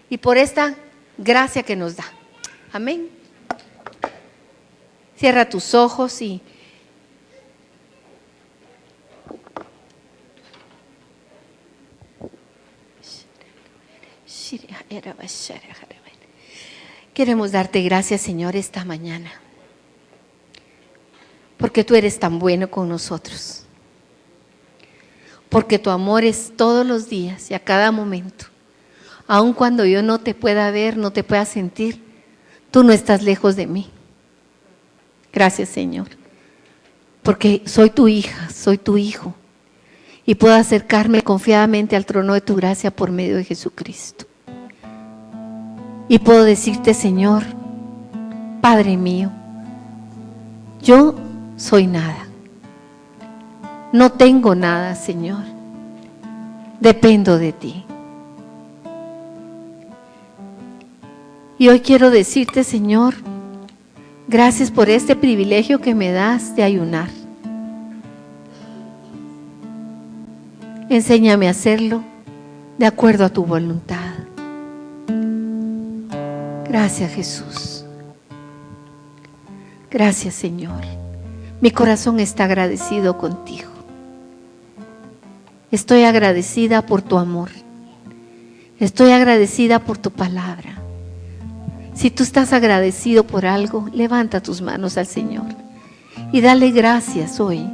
y por esta gracia que nos da. Amén. Cierra tus ojos y queremos darte gracias, Señor, esta mañana, porque tú eres tan bueno con nosotros, porque tu amor es todos los días y a cada momento. Aun cuando yo no te pueda ver, no te pueda sentir, tú no estás lejos de mí. Gracias, Señor, porque soy tu hija, soy tu hijo, y puedo acercarme confiadamente al trono de tu gracia por medio de Jesucristo. Y puedo decirte: Señor, Padre mío, yo soy nada, no tengo nada, Señor, dependo de ti. Y hoy quiero decirte, Señor, gracias por este privilegio que me das de ayunar. Enséñame a hacerlo de acuerdo a tu voluntad. Gracias, Jesús. Gracias, Señor. Mi corazón está agradecido contigo. Estoy agradecida por tu amor. Estoy agradecida por tu palabra. Si tú estás agradecido por algo, levanta tus manos al Señor y dale gracias hoy.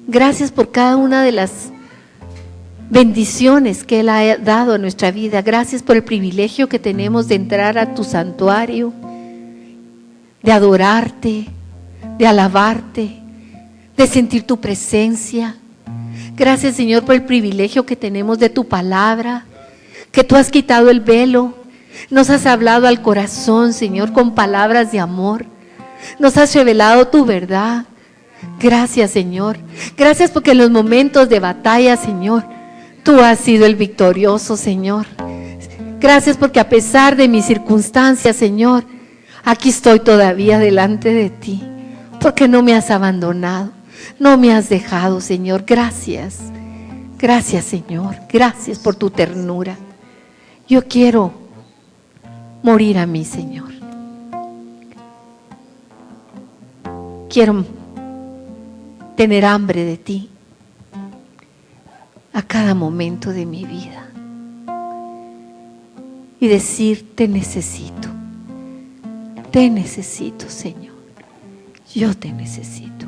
Gracias por cada una de las bendiciones que Él ha dado a nuestra vida. Gracias por el privilegio que tenemos de entrar a tu santuario, de adorarte, de alabarte, de sentir tu presencia. Gracias, Señor, por el privilegio que tenemos de tu palabra, que tú has quitado el velo. Nos has hablado al corazón, Señor, con palabras de amor. Nos has revelado tu verdad. Gracias, Señor. Gracias porque en los momentos de batalla, Señor, tú has sido el victorioso, Señor. Gracias porque a pesar de mis circunstancias, Señor, Aquí estoy todavía delante de ti, porque no me has abandonado, no me has dejado, Señor. Gracias, gracias, Señor, gracias por tu ternura. Yo quiero morir a mí, Señor. Quiero tener hambre de ti a cada momento de mi vida y decir: te necesito, Señor, yo te necesito.